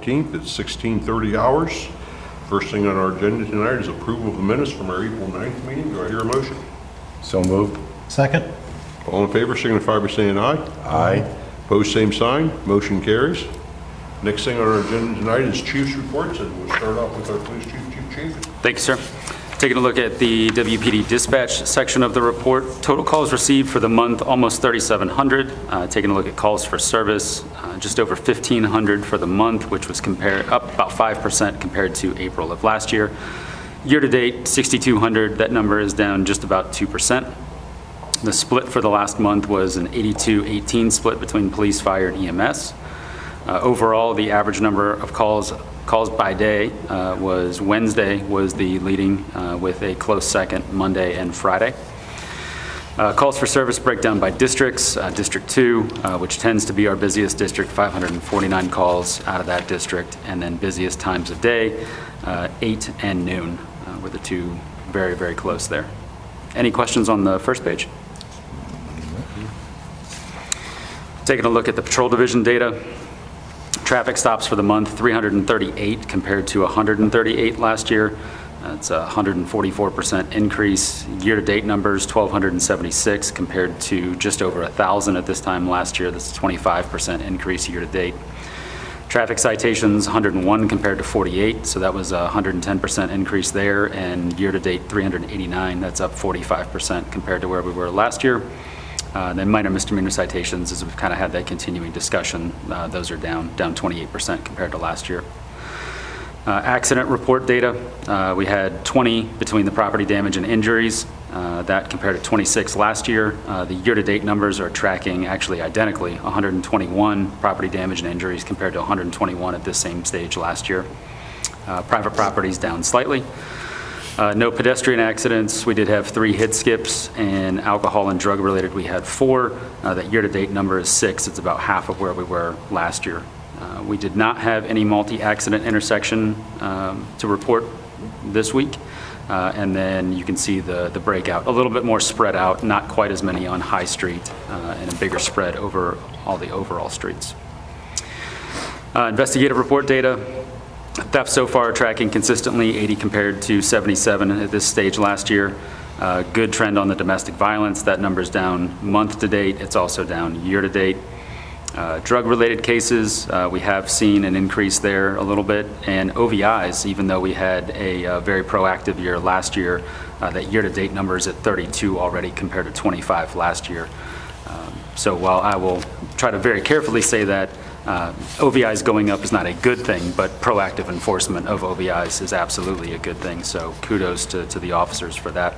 14th at 16:30 hours. First thing on our agenda tonight is approval of the minutes from our April 9th meeting. Do I hear a motion? So moved. Second. All in favor signify by saying aye. Aye. Opposed, same sign. Motion carries. Next thing on our agenda tonight is chief's reports, and we'll start off with our police chief. Chief. Thank you, sir. Taking a look at the WPD dispatch section of the report, total calls received for the month, almost 3,700. Taking a look at calls for service, just over 1,500 for the month, which was up about 5% compared to April of last year. Year to date, 6,200. That number is down just about 2%. The split for the last month was an 82-18 split between police, fire, and EMS. Overall, the average number of calls by day was Wednesday was the leading with a close second, Monday and Friday. Calls for service breakdown by districts. District 2, which tends to be our busiest district, 549 calls out of that district, and then busiest times of day, 8 and noon were the two very, very close there. Any questions on the first page? Taking a look at the patrol division data. Traffic stops for the month, 338 compared to 138 last year. That's a 144% increase. Year-to-date numbers, 1,276 compared to just over 1,000 at this time last year. That's a 25% increase year-to-date. Traffic citations, 101 compared to 48, so that was a 110% increase there. And year-to-date, 389, that's up 45% compared to where we were last year. Then minor misdemeanor citations, as we've kind of had that continuing discussion, those are down 28% compared to last year. Accident report data, we had 20 between the property damage and injuries. That compared to 26 last year. The year-to-date numbers are tracking actually identically, 121 property damage and injuries compared to 121 at this same stage last year. Private properties down slightly. No pedestrian accidents. We did have 3 hit skips, and alcohol and drug related we had 4. That year-to-date number is 6. It's about half of where we were last year. We did not have any multi-accident intersection to report this week. And then you can see the breakout, a little bit more spread out, not quite as many on High Street, and a bigger spread over all the overall streets. Investigative report data. Theft so far tracking consistently, 80 compared to 77 at this stage last year. Good trend on the domestic violence. That number's down month to date. It's also down year to date. Drug-related cases, we have seen an increase there a little bit. And OVIs, even though we had a very proactive year last year, that year-to-date number is at 32 already compared to 25 last year. So while I will try to very carefully say that OVIs going up is not a good thing, but proactive enforcement of OVIs is absolutely a good thing. So kudos to the officers for that.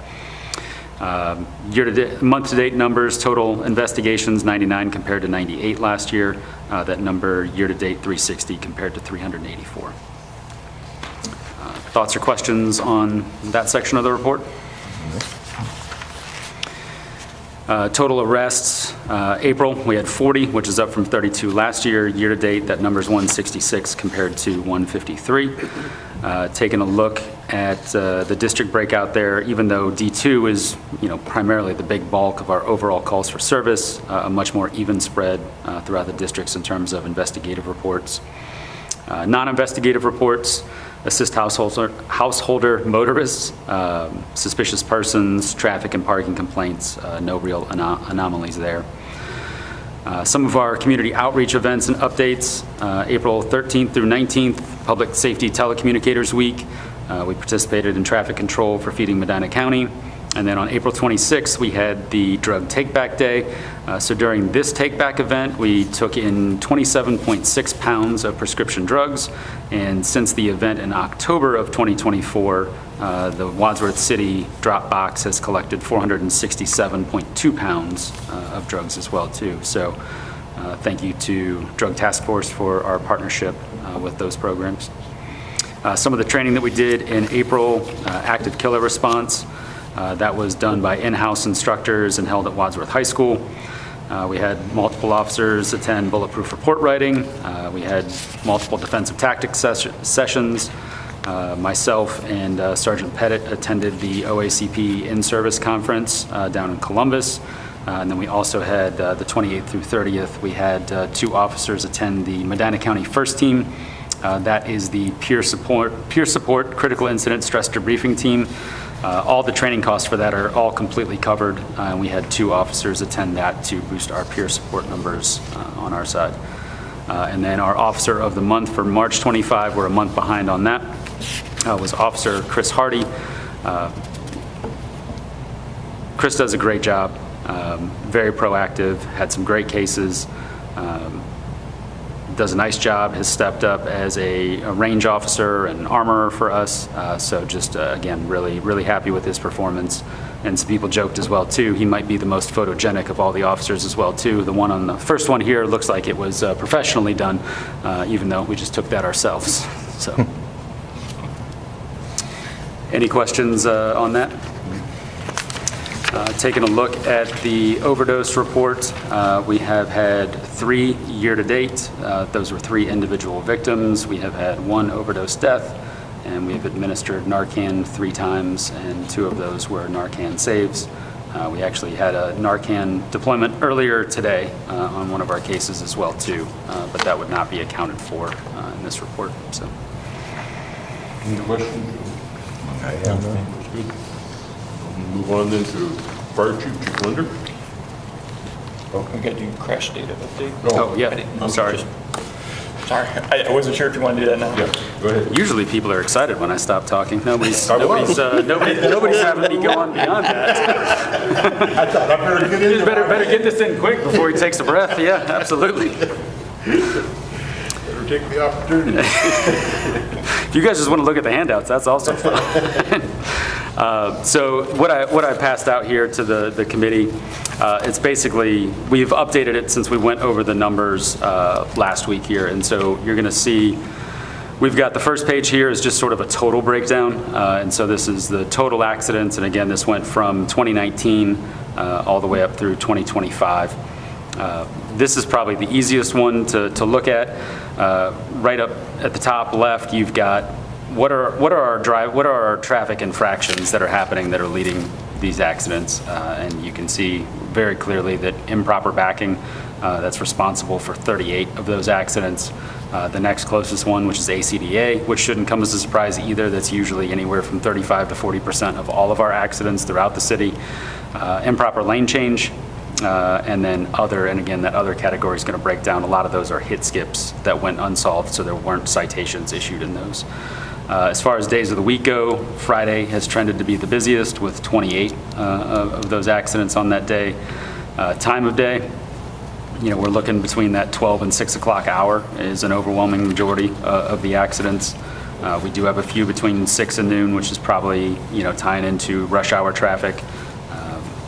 Month-to-date numbers, total investigations, 99 compared to 98 last year. That number year-to-date, 360 compared to 384. Thoughts or questions on that section of the report? Total arrests, April, we had 40, which is up from 32 last year. Year-to-date, that number is 166 compared to 153. Taking a look at the district breakout there, even though D2 is primarily the big bulk of our overall calls for service, a much more even spread throughout the districts in terms of investigative reports. Non-investigative reports, assist householder motorists, suspicious persons, traffic and parking complaints, no real anomalies there. Some of our community outreach events and updates, April 13th through 19th, Public Safety Telecommunicators Week. We participated in traffic control for feeding Medina County. And then on April 26th, we had the Drug Take-Back Day. So during this take-back event, we took in 27.6 pounds of prescription drugs. And since the event in October of 2024, the Wadsworth City drop box has collected 467.2 pounds of drugs as well, too. So thank you to Drug Task Force for our partnership with those programs. Some of the training that we did in April, active killer response. That was done by in-house instructors and held at Wadsworth High School. We had multiple officers attend bulletproof report writing. We had multiple defensive tactics sessions. Myself and Sergeant Pettit attended the OACP in-service conference down in Columbus. And then we also had the 28th through 30th, we had 2 officers attend the Medina County First Team That is the peer support critical incident stress debriefing team. All the training costs for that are all completely covered. We had 2 officers attend that to boost our peer support numbers on our side. And then our Officer of the Month for March 25, we're a month behind on that, was Officer Chris Hardy. Chris does a great job, very proactive, had some great cases, does a nice job, has stepped up as a range officer and armorer for us. So just, again, really happy with his performance. And some people joked as well, too, he might be the most photogenic of all the officers as well, too. The one on the first one here looks like it was professionally done, even though we just took that ourselves. So, any questions on that? Taking a look at the overdose report, we have had 3 year-to-date. Those were 3 individual victims. We have had 1 overdose death, and we have administered Narcan 3 times, and 2 of those were Narcan saves. We actually had a Narcan deployment earlier today on one of our cases as well, too, but that would not be accounted for in this report. So, Any questions? That's good. Move on then to Fire Chief Linder. We got to do crash data update. oh, yeah, I'm sorry. Sorry, I wasn't sure if you want to do that now. Yeah, go ahead. Usually people are excited when I stop talking. Nobody's having me go on beyond that. I thought I better get into Better get this in quick before he takes a breath. Yeah, absolutely. Better take the opportunity. If you guys just want to look at the handouts, that's also fine. So what I passed out here to the committee, it's basically, we've updated it since we went over the numbers last week here. And so you're going to see, we've got the first page here is just sort of a total breakdown. And so this is the total accidents. And again, this went from 2019 all the way up through 2025. This is probably the easiest one to look at. Right up at the top left, you've got what are our traffic infractions that are happening that are leading these accidents, and you can see very clearly that improper backing, that's responsible for 38 of those accidents. The next closest one, which is ACDA, which shouldn't come as a surprise either. That's usually anywhere from 35 to 40% of all of our accidents throughout the city. Improper lane change, and then other, and again, that other category is going to break down. A lot of those are hit skips that went unsolved, so there weren't citations issued in those. As far as days of the week go, Friday has trended to be the busiest with 28 of those accidents on that day. Time of day, we're looking between that 12 and 6 o'clock hour is an overwhelming majority of the accidents. We do have a few between 6 and noon, which is probably, tying into rush hour traffic,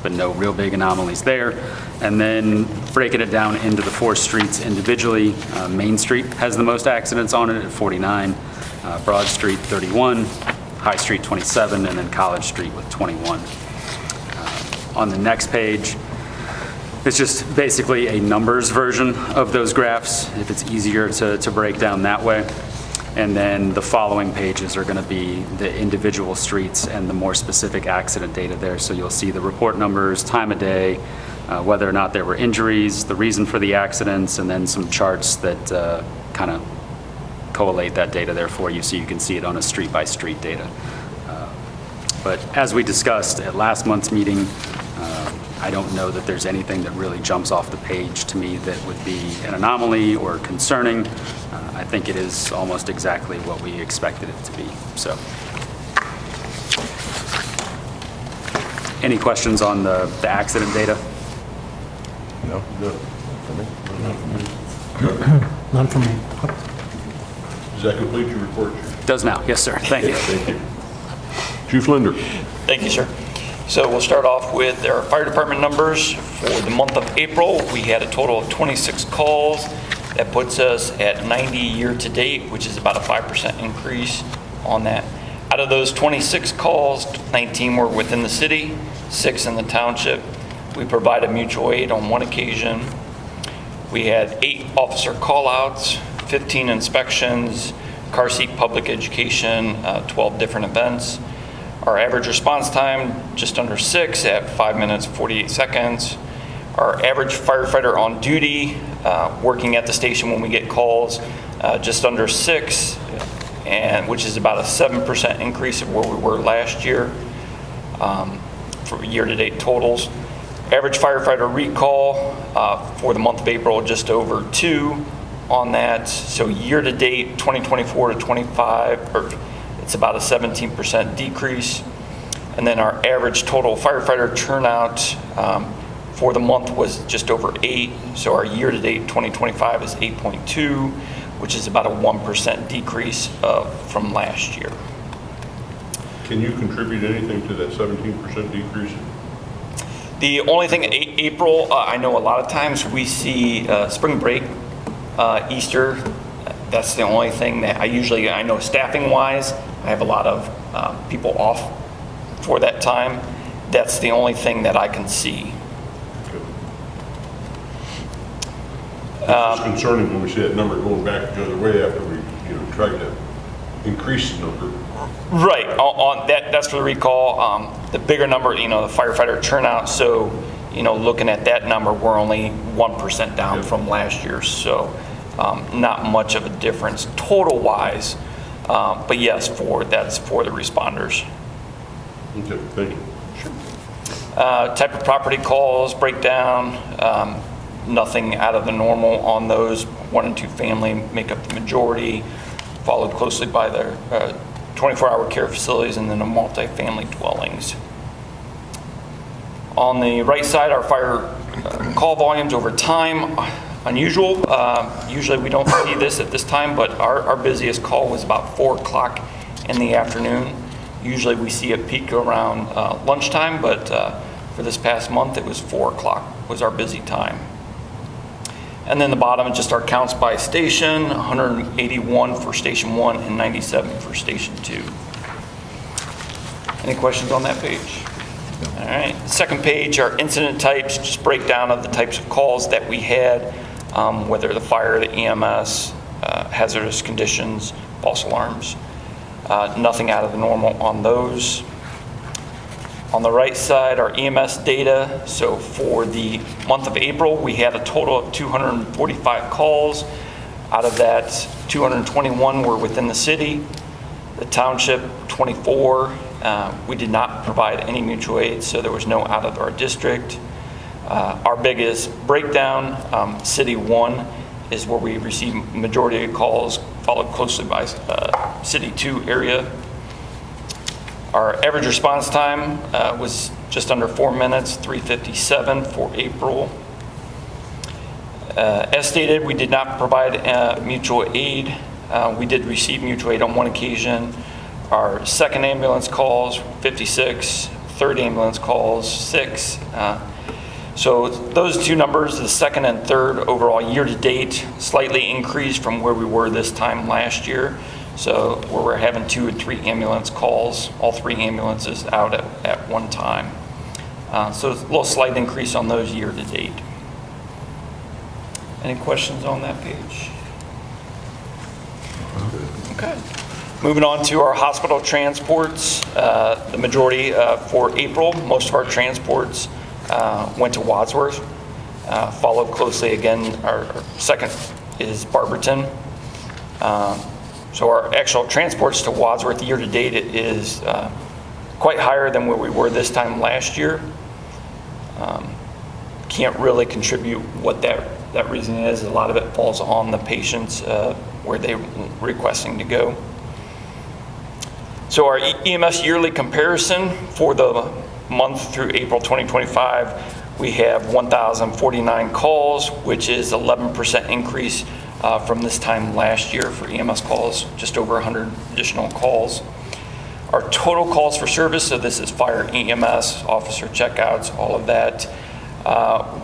but no real big anomalies there. And then breaking it down into the 4 streets individually, Main Street has the most accidents on it at 49. Broad Street 31, High Street 27, and then College Street with 21. On the next page, it's just basically a numbers version of those graphs, if it's easier to break down that way. And then the following pages are going to be the individual streets and the more specific accident data there. So you'll see the report numbers, time of day, whether or not there were injuries, the reason for the accidents, and then some charts that kind of collate that data there for you so you can see it on a street-by-street data. But as we discussed at last month's meeting, I don't know that there's anything that really jumps off the page to me that would be an anomaly or concerning. I think it is almost exactly what we expected it to be. So, any questions on the accident data? No. None from me. Does that complete your report, Chief? Does now. Yes, sir. Thank you. Thank you. Chief Linder. Thank you, sir. So we'll start off with our fire department numbers. For the month of April, we had a total of 26 calls. That puts us at 90 year-to-date, which is about a 5% increase on that. Out of those 26 calls, 19 were within the city, 6 in the township. We provided mutual aid on 1 occasion. We had 8 officer call-outs, 15 inspections, car seat public education, 12 different events. Our average response time, just under 6 at 5 minutes, 48 seconds. Our average firefighter on duty, working at the station when we get calls, just under 6, and which is about a 7% increase of where we were last year for year-to-date totals. Average firefighter recall for the month of April, just over 2 on that. So year-to-date 2024 to 25, it's about a 17% decrease. And then our average total firefighter turnout for the month was just over 8. So our year-to-date 2025 is 8.2, which is about a 1% decrease from last year. Can you contribute anything to that 17% decrease? The only thing, April, I know a lot of times we see spring break, Easter. That's the only thing that I know staffing-wise, I have a lot of people off for that time. That's the only thing that I can see. It's concerning when we see that number going back the other way after we, tried to increase the number. Right, on that's for the recall. The bigger number, the firefighter turnout. So, looking at that number, we're only 1% down from last year. So, not much of a difference total-wise. But yes, that's for the responders. Okay, thank you. Sure. Type of property calls, breakdown. Nothing out of the normal on those. 1 and 2 family make up the majority, followed closely by the 24-hour care facilities and then the multi-family dwellings. On the right side, our fire call volumes over time, unusual. Usually we don't see this at this time, but our busiest call was about 4 o'clock in the afternoon. Usually we see a peak around lunchtime, but for this past month it was 4 o'clock was our busy time. And then the bottom is just our counts by station, 181 for Station 1 and 97 for Station 2. Any questions on that page? All right, second page, our incident types, just breakdown of the types of calls that we had, whether the fire, the EMS, hazardous conditions, false alarms. Nothing out of the normal on those. On the right side, our EMS data. So for the month of April, we had a total of 245 calls. Out of that, 221 were within the city. The township, 24. We did not provide any mutual aid, so there was no out of our district. Our biggest breakdown, City 1, is where we received majority of calls, followed closely by City 2 area. Our average response time was just under 4 minutes, 3:57 for April. As stated, we did not provide mutual aid. We did receive mutual aid on 1 occasion. Our second ambulance calls, 56, third ambulance calls, 6. So those two numbers, the second and third overall year-to-date, slightly increased from where we were this time last year. So where we're having 2 and 3 ambulance calls, all 3 ambulances out at one time. So it's a little slight increase on those year-to-date. Any questions on that page? Okay. Moving on to our hospital transports. The majority for April, most of our transports went to Wadsworth. Followed closely again, our second is Barberton. So our actual transports to Wadsworth year-to-date is quite higher than where we were this time last year. Can't really contribute what that reason is. A lot of it falls on the patients where they're requesting to go. So our EMS yearly comparison for the month through April 2025, we have 1,049 calls, which is 11% increase from this time last year for EMS calls, just over 100 additional calls. Our total calls for service, so this is fire, EMS, officer checkouts, all of that,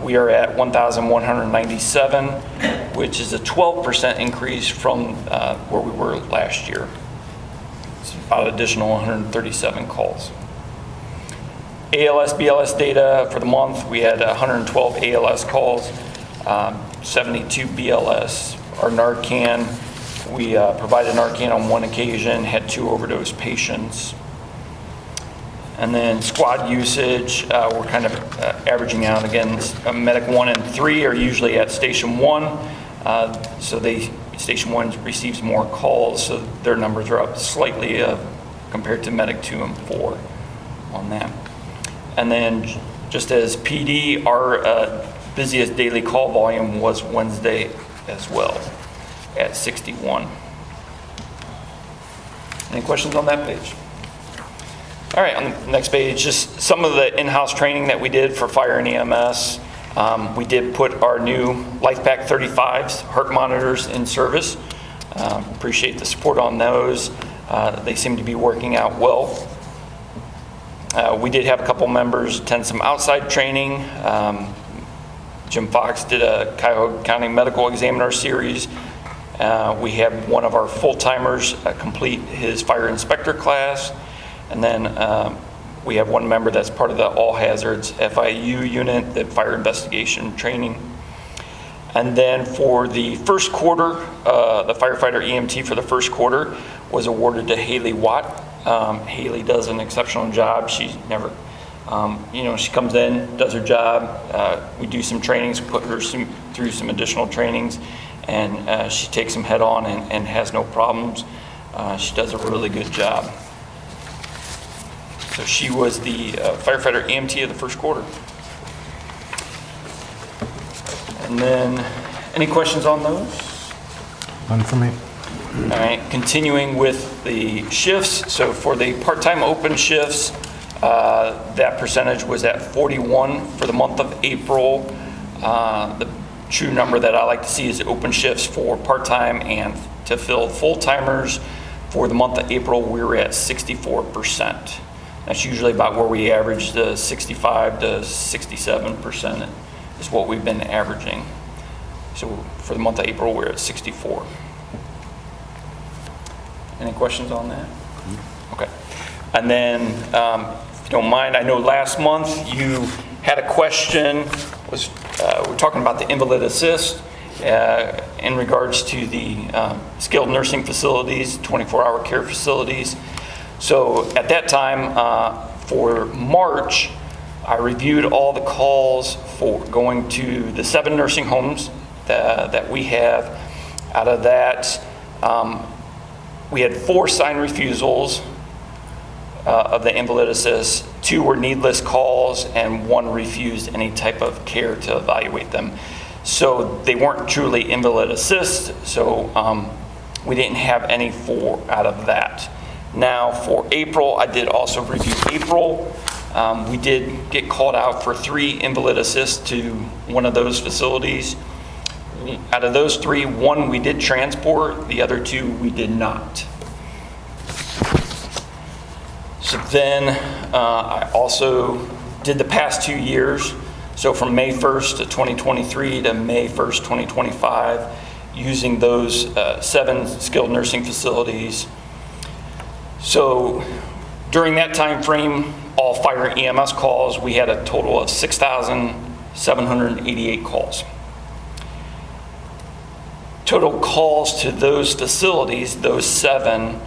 we are at 1,197, which is a 12% increase from where we were last year. It's about an additional 137 calls. ALS, BLS data for the month, we had 112 ALS calls, 72 BLS. Our Narcan, we provided Narcan on 1 occasion, had 2 overdose patients. And then squad usage, we're kind of averaging out again. Medic 1 and 3 are usually at Station 1. So Station 1 receives more calls, so their numbers are up slightly compared to Medic 2 and 4 on that. And then just as PD, our busiest daily call volume was Wednesday as well at 61. Any questions on that page? All right, on the next page, just some of the in-house training that we did for fire and EMS. We did put our new LifePack 35s, heart monitors in service. Appreciate the support on those. They seem to be working out well. We did have a couple members attend some outside training. Jim Fox did a Cuyahoga County Medical Examiner series. We had one of our full-timers complete his fire inspector class. And then we have one member that's part of the All Hazards FIU unit, the fire investigation training. And then for the first quarter, the firefighter EMT for the first quarter was awarded to Haley Watt. Haley does an exceptional job. She's never, she comes in, does her job. We do some trainings, put her through some additional trainings, and she takes them head on and has no problems. She does a really good job. So she was the firefighter EMT of the first quarter. And then, any questions on those? None for me. All right, continuing with the shifts. So for the part-time open shifts, that percentage was at 41 for the month of April. The true number that I like to see is open shifts for part-time and to fill full-timers. For the month of April, we were at 64%. That's usually about where we average, the 65 to 67% is what we've been averaging. So for the month of April, we're at 64. Any questions on that? Okay. And then, if you don't mind, I know last month you had a question, we're talking about the invalid assist in regards to the skilled nursing facilities, 24-hour care facilities. So at that time, for March, I reviewed all the calls for going to the 7 nursing homes that we have. Out of that, we had 4 signed refusals of the invalid assist. 2 were needless calls, and 1 refused any type of care to evaluate them. So they weren't truly invalid assist, so we didn't have any 4 out of that. Now for April, I did also review April. We did get called out for 3 invalid assists to one of those facilities. Out of those 3, 1 we did transport, the other 2 we did not. So then I also did the past 2 years. So from May 1st to 2023 to May 1st, 2025, using those 7 skilled nursing facilities. So during that time frame, all fire EMS calls, we had a total of 6,788 calls. Total calls to those facilities, those 7,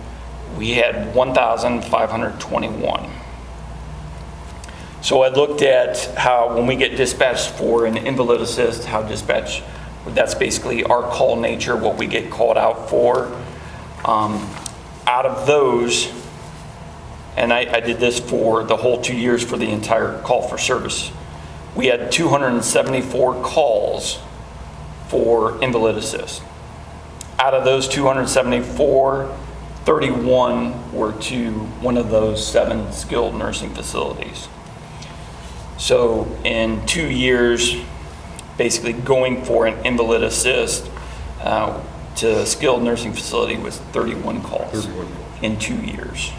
we had 1,521. So I looked at how when we get dispatched for an invalid assist, how dispatch, that's basically our call nature, what we get called out for. Out of those, and I did this for the whole 2 years for the entire call for service, we had 274 calls for invalid assist. Out of those 274, 31 were to one of those 7 skilled nursing facilities. So in 2 years, basically going for an invalid assist to a skilled nursing facility was 31 calls. 31 calls. In 2 years.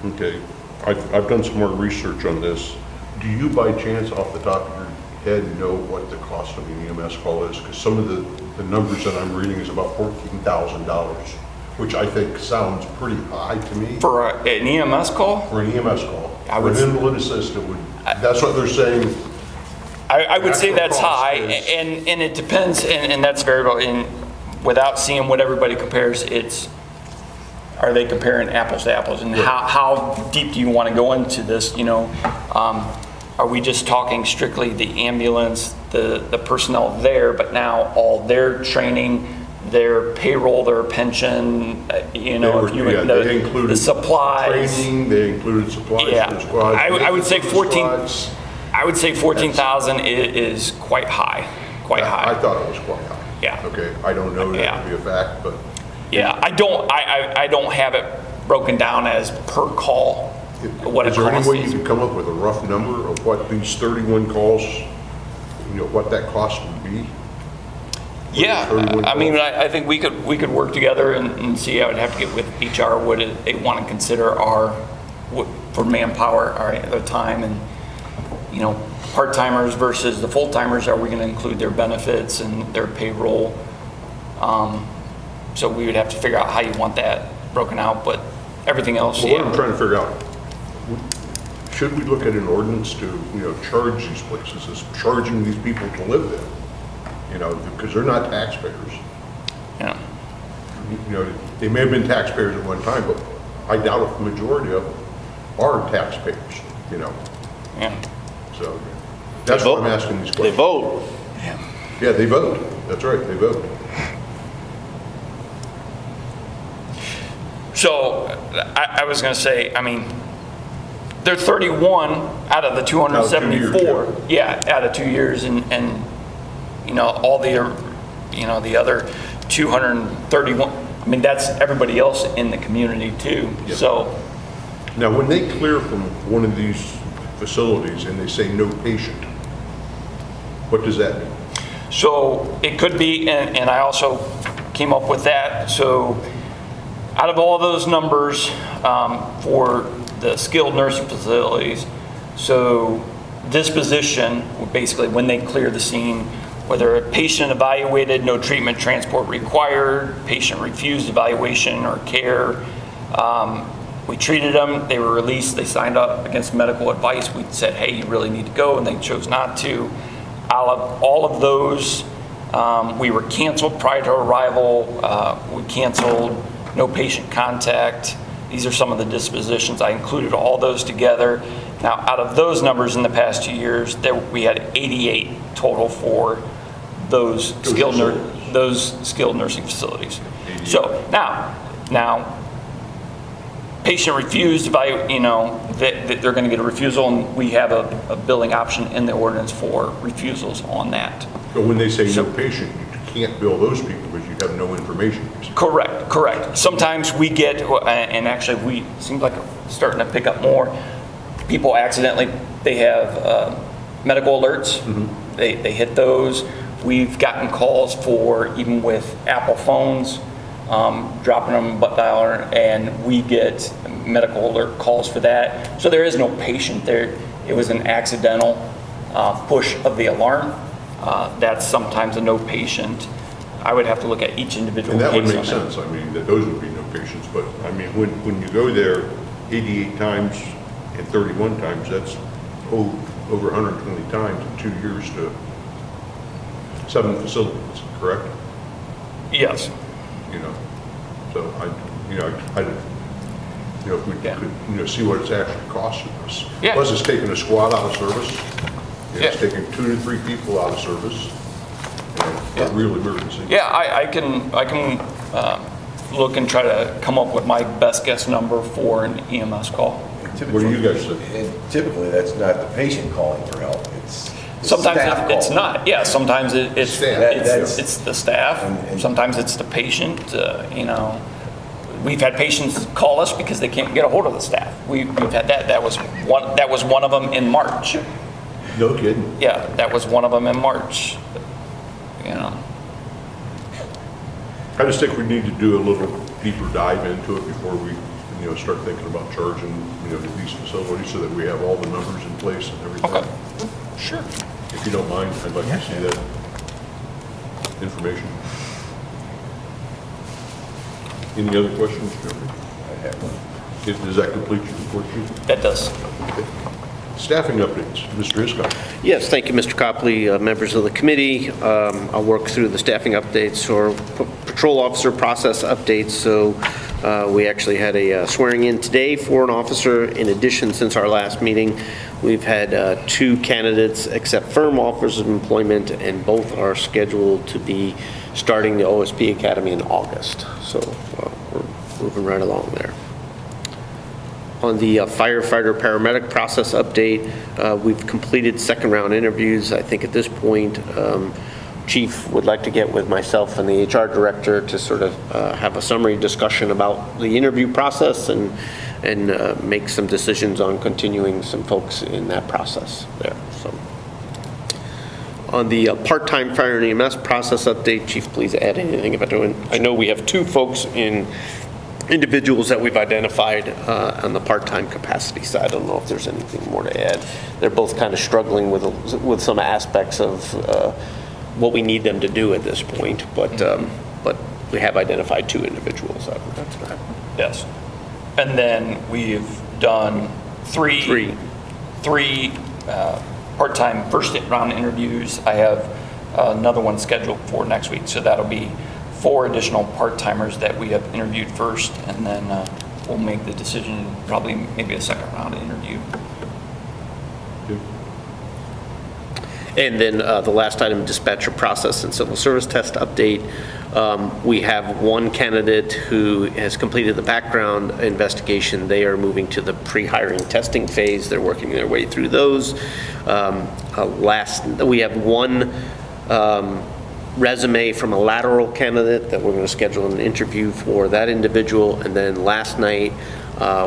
Okay, I've done some more research on this. Do you by chance off the top of your head know what the cost of an EMS call is? Because some of the numbers that I'm reading is about $14,000, which I think sounds pretty high to me. For an EMS call? For an EMS call. I would For an invalid assist, that's what they're saying. I would say that's Actual cost high, is- and it depends, and that's variable. And without seeing what everybody compares, are they comparing apples to apples? And how deep do you want to go into this? are we just talking strictly the ambulance, the personnel there, but now all their training, their payroll, their pension, you know, if you They included the supplies. Training, they included supplies Yeah, for the squads. I would say 14. squads. I would say 14,000 is quite high, quite I high. thought it was quite high. Yeah. Okay, I don't know that to be a fact, but Yeah, I don't have it broken down as per call, what it is there any costs. way you can come up with a rough number of what these 31 calls, you know, what that cost would be? Yeah, 31 I mean, calls? I think we could work together and see. I would have to get with HR what they want to consider for manpower, their time, and, you know, part-timers versus the full-timers. Are we going to include their benefits and their payroll? So we would have to figure out how you want that broken out, but everything else, Well, what I'm yeah. trying to figure out, should we look at an ordinance to, you know, charge these places, as charging these people to live there? You know, because they're not taxpayers. Yeah. You know, they may have been taxpayers at one time, but I doubt if the majority of them are taxpayers, you know? Yeah. So that's why I'm asking these questions. They vote. Yeah, they vote. That's right, they vote. So I was going to say, I mean, they're 31 out of the 274. Out of 2 years, Yeah, out of 2 years, and you know, all the, you know, the other 231. I mean, that's everybody else in the community too. Yeah. So Now, when they clear from one of these facilities and they say no patient, what does that mean? So it could be, and I also came up with that. So out of all those numbers for the skilled nursing facilities, so this position, basically when they clear the scene, whether a patient evaluated, no treatment transport required, patient refused evaluation or care, we treated them, they were released, they signed up against medical advice, we said, hey, you really need to go, and they chose not to. All of those, we were canceled prior to arrival, we canceled no patient contact. These are some of the dispositions. I included all those together. Now, out of those numbers in the past 2 years, we had 88 total for those skilled nursing facilities. So now, patient refused, you know, that they're going to get a refusal, and we have a billing option in the ordinance for refusals on that. But when they say no patient, you can't bill those people because you have no information. Correct. Sometimes we get, and actually we seems like starting to pick up more, people accidentally, they have medical alerts, they hit those. We've gotten calls for, even with Apple phones, dropping them butt dialer, and we get medical alert calls for that. So there is no patient there. It was an accidental push of the alarm. That's sometimes a no patient. I would have to look at each individual And that would case make on that. sense. I mean, that those would be no patients. But I mean, when you go there 88 times and 31 times, that's over 120 times in 2 years to 7 facilities, correct? Yes. You know, so if we Yeah. could, you know, see what it's actually costing us. Yeah. Plus, it's taking a squad out of service. It's Yeah. taking 2 to 3 people out of service. You know, a real emergency. Yeah, I can look and try to come up with my best guess number for an EMS call. What do you guys think? And typically, that's not the patient calling for help, it's the Sometimes staff it's calling. not. Yeah, sometimes it's Staff. it's the staff. And- Sometimes it's the patient. You know, we've had patients call us because they can't get a hold of the staff. We've had that. That was one of them in March. No kidding. Yeah, that was one of them in March. You know. I just think we need to do a little deeper dive into it before we, you know, start thinking about charging, you know, these facilities so that we have all the numbers in place and everything. Okay. Sure. If you don't mind, I'd like to see that information. Any other questions, Jeffrey? I have one. Does that complete your report, Chief? That does. Okay. Staffing updates, Mr. Hiscock. Yes, thank you, Mr. Copley, members of the committee. I'll work through the staffing updates or patrol officer process updates. So We actually had a swearing in today for an officer. In addition, since our last meeting, we've had 2 candidates accept firm offers of employment, and both are scheduled to be starting the OSP Academy in August. So we're moving right along there. On the firefighter paramedic process update, we've completed second round interviews. I think at this point, Chief would like to get with myself and the HR director to sort of have a summary discussion about the interview process and make some decisions on continuing some folks in that process there. So, on the part-time fire and EMS process update, Chief, please add anything about doing. I know we have 2 folks individuals that we've identified on the part-time capacity side. I don't know if there's anything more to add. They're both kind of struggling with some aspects of what we need them to do at this point, but we have identified 2 individuals. That's right. Yes. And then we've done three part-time first round interviews. I have another one scheduled for next week, so that'll be 4 additional part-timers that we have interviewed first, and then we'll make the decision, probably maybe a second round interview. And then the last item, dispatcher process and civil service test update. We have 1 candidate who has completed the background investigation. They are moving to the pre-hiring testing phase. They're working their way through those. We have 1 resume from a lateral candidate that we're going to schedule an interview for that individual. And then last night,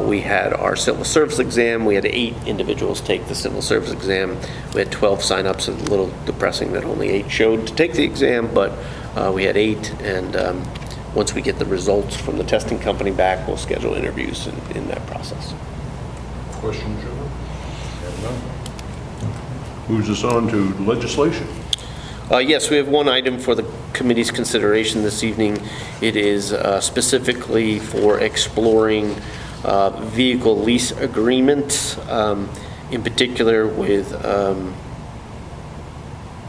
we had our civil service exam. We had 8 individuals take the civil service exam. We had 12 signups. A little depressing that only 8 showed to take the exam, but we had 8. And once we get the results from the testing company back, we'll schedule interviews in that process. Questions, gentlemen? Moves us on to legislation. Yes, we have 1 item for the committee's consideration this evening. It is specifically for exploring vehicle lease agreements, in particular with,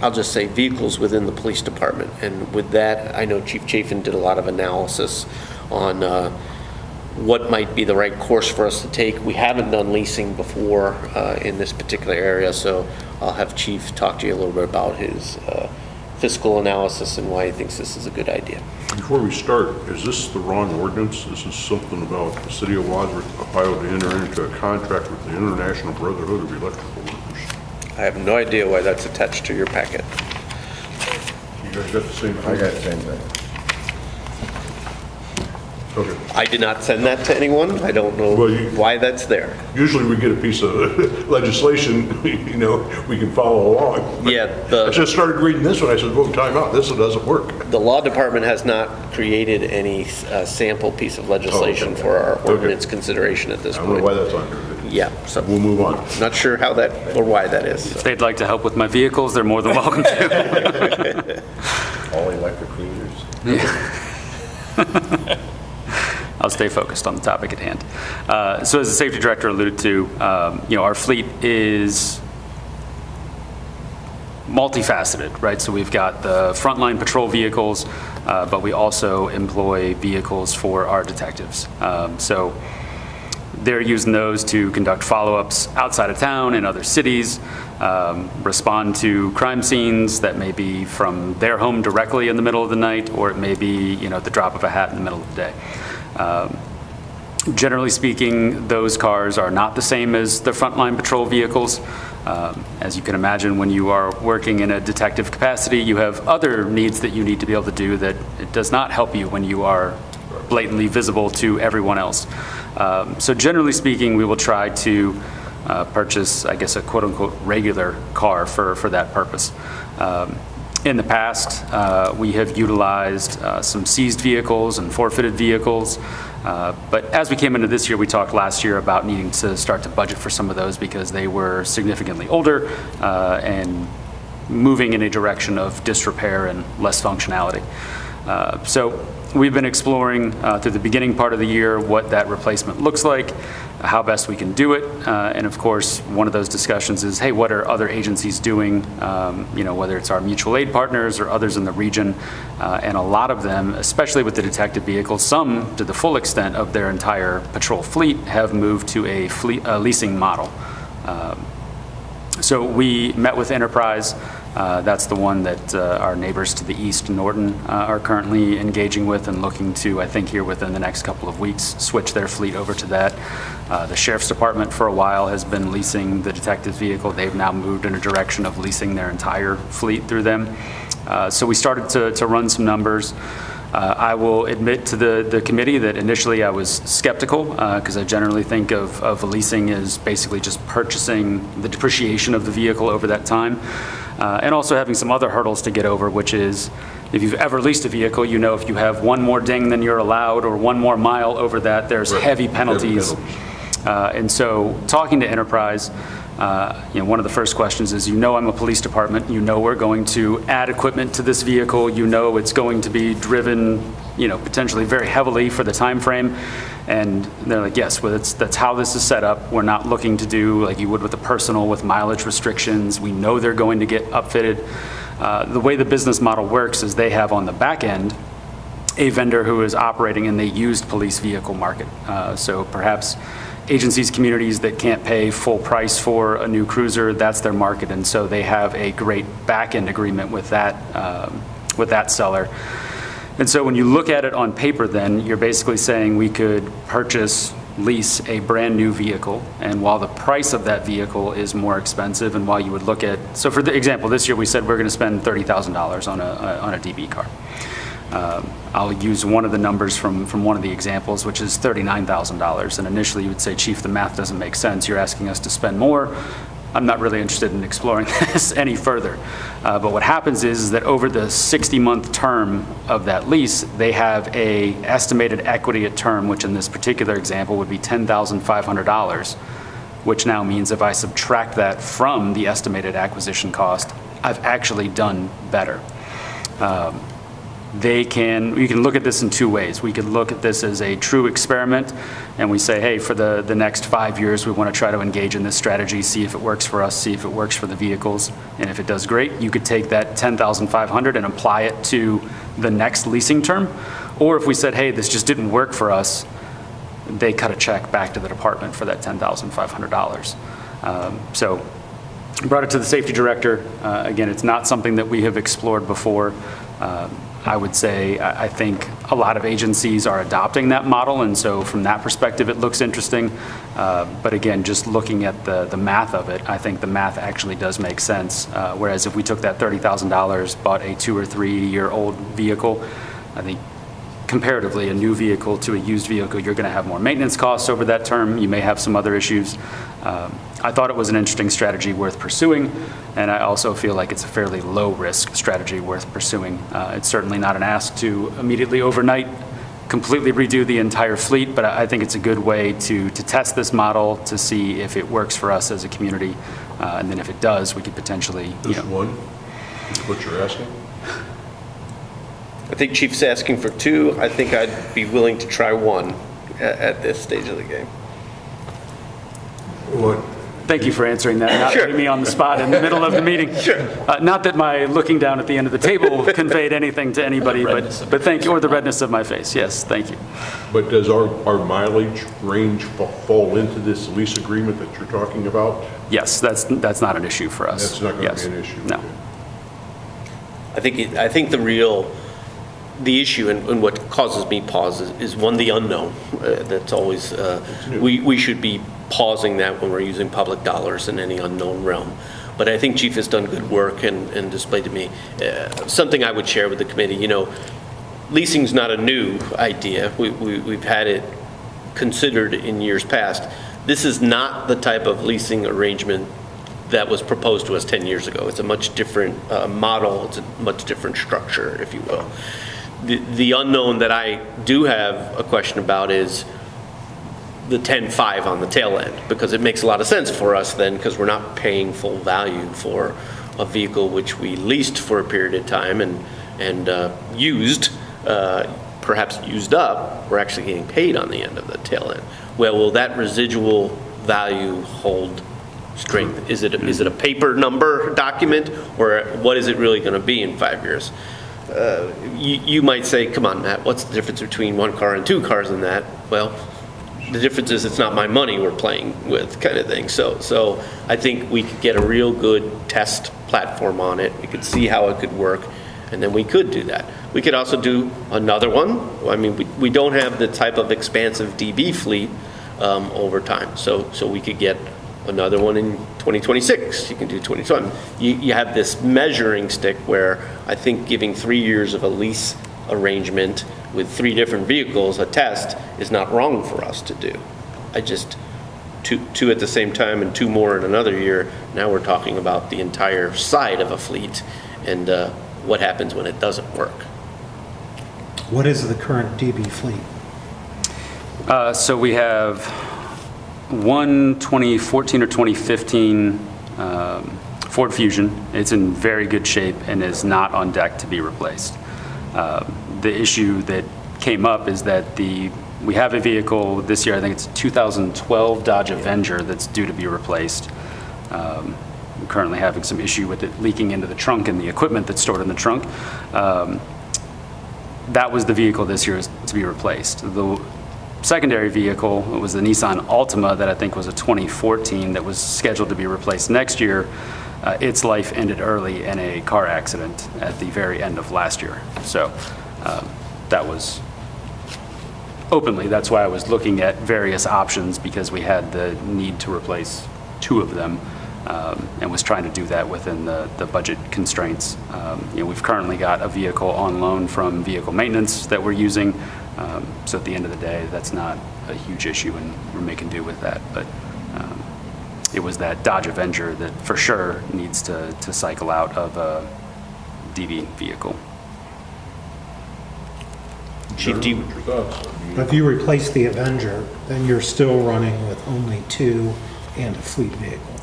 I'll just say, vehicles within the police department. And with that, I know Chief Chafin did a lot of analysis on what might be the right course for us to take. We haven't done leasing before in this particular area, so I'll have Chief talk to you a little bit about his fiscal analysis and why he thinks this is a good idea. Before we start, is this the wrong ordinance? This is something about the City of Wadsworth, Ohio, to enter into a contract with the International Brotherhood of Electrical Workers. I have no idea why that's attached to your packet. You guys got the same thing? I got the same thing. Okay. I did not send that to anyone. I don't know Well, why that's there. Usually we get a piece of legislation, we can follow along. Yeah, I just started reading this one, I said, whoa, time out, this one doesn't work. The law department has not created any sample piece of legislation okay. for our Okay. ordinance consideration at this I don't know point. why that's on here. Yeah, so We'll move on. not sure how that or why that is. If they'd like to help with my vehicles, they're more than welcome to. All electric cruisers. I'll stay focused on the topic at hand. So as the safety director alluded to, our fleet is multifaceted, right? So we've got the frontline patrol vehicles, but we also employ vehicles for our detectives. So they're using those to conduct follow-ups outside of town in other cities, respond to crime scenes that may be from their home directly in the middle of the night, or it may be, at the drop of a hat in the middle of the day. Generally speaking, those cars are not the same as the frontline patrol vehicles. As you can imagine, when you are working in a detective capacity, you have other needs that you need to be able to do that it does not help you when you are blatantly visible to everyone else. So generally speaking, we will try to purchase, I guess, a quote-unquote regular car for that purpose. In the past, we have utilized some seized vehicles and forfeited vehicles, but as we came into this year, we talked last year about needing to start to budget for some of those because they were significantly older and moving in a direction of disrepair and less functionality. So we've been exploring through the beginning part of the year what that replacement looks like. how best we can do it. And of course, one of those discussions is, hey, what are other agencies doing, whether it's our mutual aid partners or others in the region. And a lot of them, especially with the detective vehicles, some to the full extent of their entire patrol fleet have moved to a leasing model. So we met with Enterprise. That's the one that our neighbors to the east, Norton, are currently engaging with and looking to, I think here within the next couple of weeks, switch their fleet over to that. The Sheriff's Department for a while has been leasing the detective's vehicle. They've now moved in a direction of leasing their entire fleet through them. So we started to run some numbers. I will admit to the committee that initially I was skeptical because I generally think of leasing as basically just purchasing the depreciation of the vehicle over that time. And also having some other hurdles to get over, which is if you've ever leased a vehicle, you know if you have one more ding than you're allowed or one more mile over that, there's heavy penalties. And so talking to Enterprise, one of the first questions is, I'm a police department, we're going to add equipment to this vehicle, it's going to be driven, potentially very heavily for the time frame. And they're like, yes, well, that's how this is set up. We're not looking to do like you would with a personal with mileage restrictions. We know they're going to get upfitted. The way the business model works is they have on the back end a vendor who is operating in the used police vehicle market. So perhaps agencies, communities that can't pay full price for a new cruiser, that's their market. And so they have a great back end agreement with that seller. And so when you look at it on paper, then you're basically saying we could lease a brand new vehicle. And while the price of that vehicle is more expensive, and while you would look at, so for the example, this year we said we're going to spend $30,000 on a DB car. I'll use one of the numbers from one of the examples, which is $39,000. And initially you would say, Chief, the math doesn't make sense. You're asking us to spend more. I'm not really interested in exploring this any further. But what happens is that over the 60-month term of that lease, they have a estimated equity at term, which in this particular example would be $10,500, which now means if I subtract that from the estimated acquisition cost, I've actually done better. We can look at this in two ways. We could look at this as a true experiment, and we say, hey, for the next 5 years, we want to try to engage in this strategy, see if it works for us, see if it works for the vehicles. And if it does great, you could take that $10,500 and apply it to the next leasing term. Or if we said, hey, this just didn't work for us, they cut a check back to the department for that $10,500. So brought it to the safety director. Again, it's not something that we have explored before. I would say I think a lot of agencies are adopting that model, and so from that perspective, it looks interesting. But again, just looking at the math of it, I think the math actually does make sense. Whereas if we took that $30,000, bought a 2 or 3 year old vehicle, I think comparatively a new vehicle to a used vehicle, you're going to have more maintenance costs over that term. You may have some other issues. I thought it was an interesting strategy worth pursuing, and I also feel like it's a fairly low-risk strategy worth pursuing. It's certainly not an ask to immediately overnight completely redo the entire fleet, but I think it's a good way to test this model to see if it works for us as a community, and then if it does, we could potentially, Just one, is what you're asking? I think Chief's asking for 2. I think I'd be willing to try 1 at this stage of the game. What? Thank you for answering that, not putting me on the spot in the middle of the meeting. Sure. Not that my looking down at the end of the table conveyed anything to anybody, but thank you, or the redness of my face. Yes, thank you. But does our mileage range fall into this lease agreement that you're talking about? Yes, that's not an issue for us. That's not going Yes. to be an issue? No. Okay. I think the issue and what causes me pause is one, the unknown. That's always, we should be pausing that when we're using public dollars in any unknown realm. But I think Chief has done good work and displayed to me something I would share with the committee. Leasing's not a new idea. We've had it considered in years past. This is not the type of leasing arrangement that was proposed to us 10 years ago. It's a much different model. It's a much different structure, if you will. The unknown that I do have a question about is the 10.5 on the tail end, because it makes a lot of sense for us then, because we're not paying full value for a vehicle which we leased for a period of time and used perhaps used up, we're actually getting paid on the end of the tail end. Well, will that residual value hold strength? Is it a paper number document, or what is it really going to be in 5 years? You might say, come on, Matt, what's the difference between one car and two cars in that? Well, the difference is it's not my money we're playing with, kind of thing. So I think we could get a real good test platform on it. We could see how it could work, and then we could do that. We could also do another one. I mean, we don't have the type of expansive DB fleet over time. So we could get another one in 2026. You can do 2020. You have this measuring stick where I think giving 3 years of a lease arrangement with 3 different vehicles, a test, is not wrong for us to do. I just, two at the same time and 2 more in another year, now we're talking about the entire side of a fleet and what happens when it doesn't work. What is the current DB fleet? So we have one 2014 or 2015 Ford Fusion. It's in very good shape and is not on deck to be replaced. The issue that came up is that we have a vehicle this year, I think it's a 2012 Dodge Avenger that's due to be replaced. We're currently having some issue with it leaking into the trunk and the equipment that's stored in the trunk. That was the vehicle this year to be replaced. The secondary vehicle was the Nissan Altima that I think was a 2014 that was scheduled to be replaced next year. Its life ended early in a car accident at the very end of last year. So that was openly, that's why I was looking at various options, because we had the need to replace 2 of them and was trying to do that within the budget constraints. We've currently got a vehicle on loan from vehicle maintenance that we're using. So at the end of the day, that's not a huge issue, and we're making do with that. But it was that Dodge Avenger that for sure needs to cycle out of a DB vehicle. Chief, do you, What's your thoughts? I mean, If you replace the Avenger, then you're still running with only 2 and a fleet vehicle.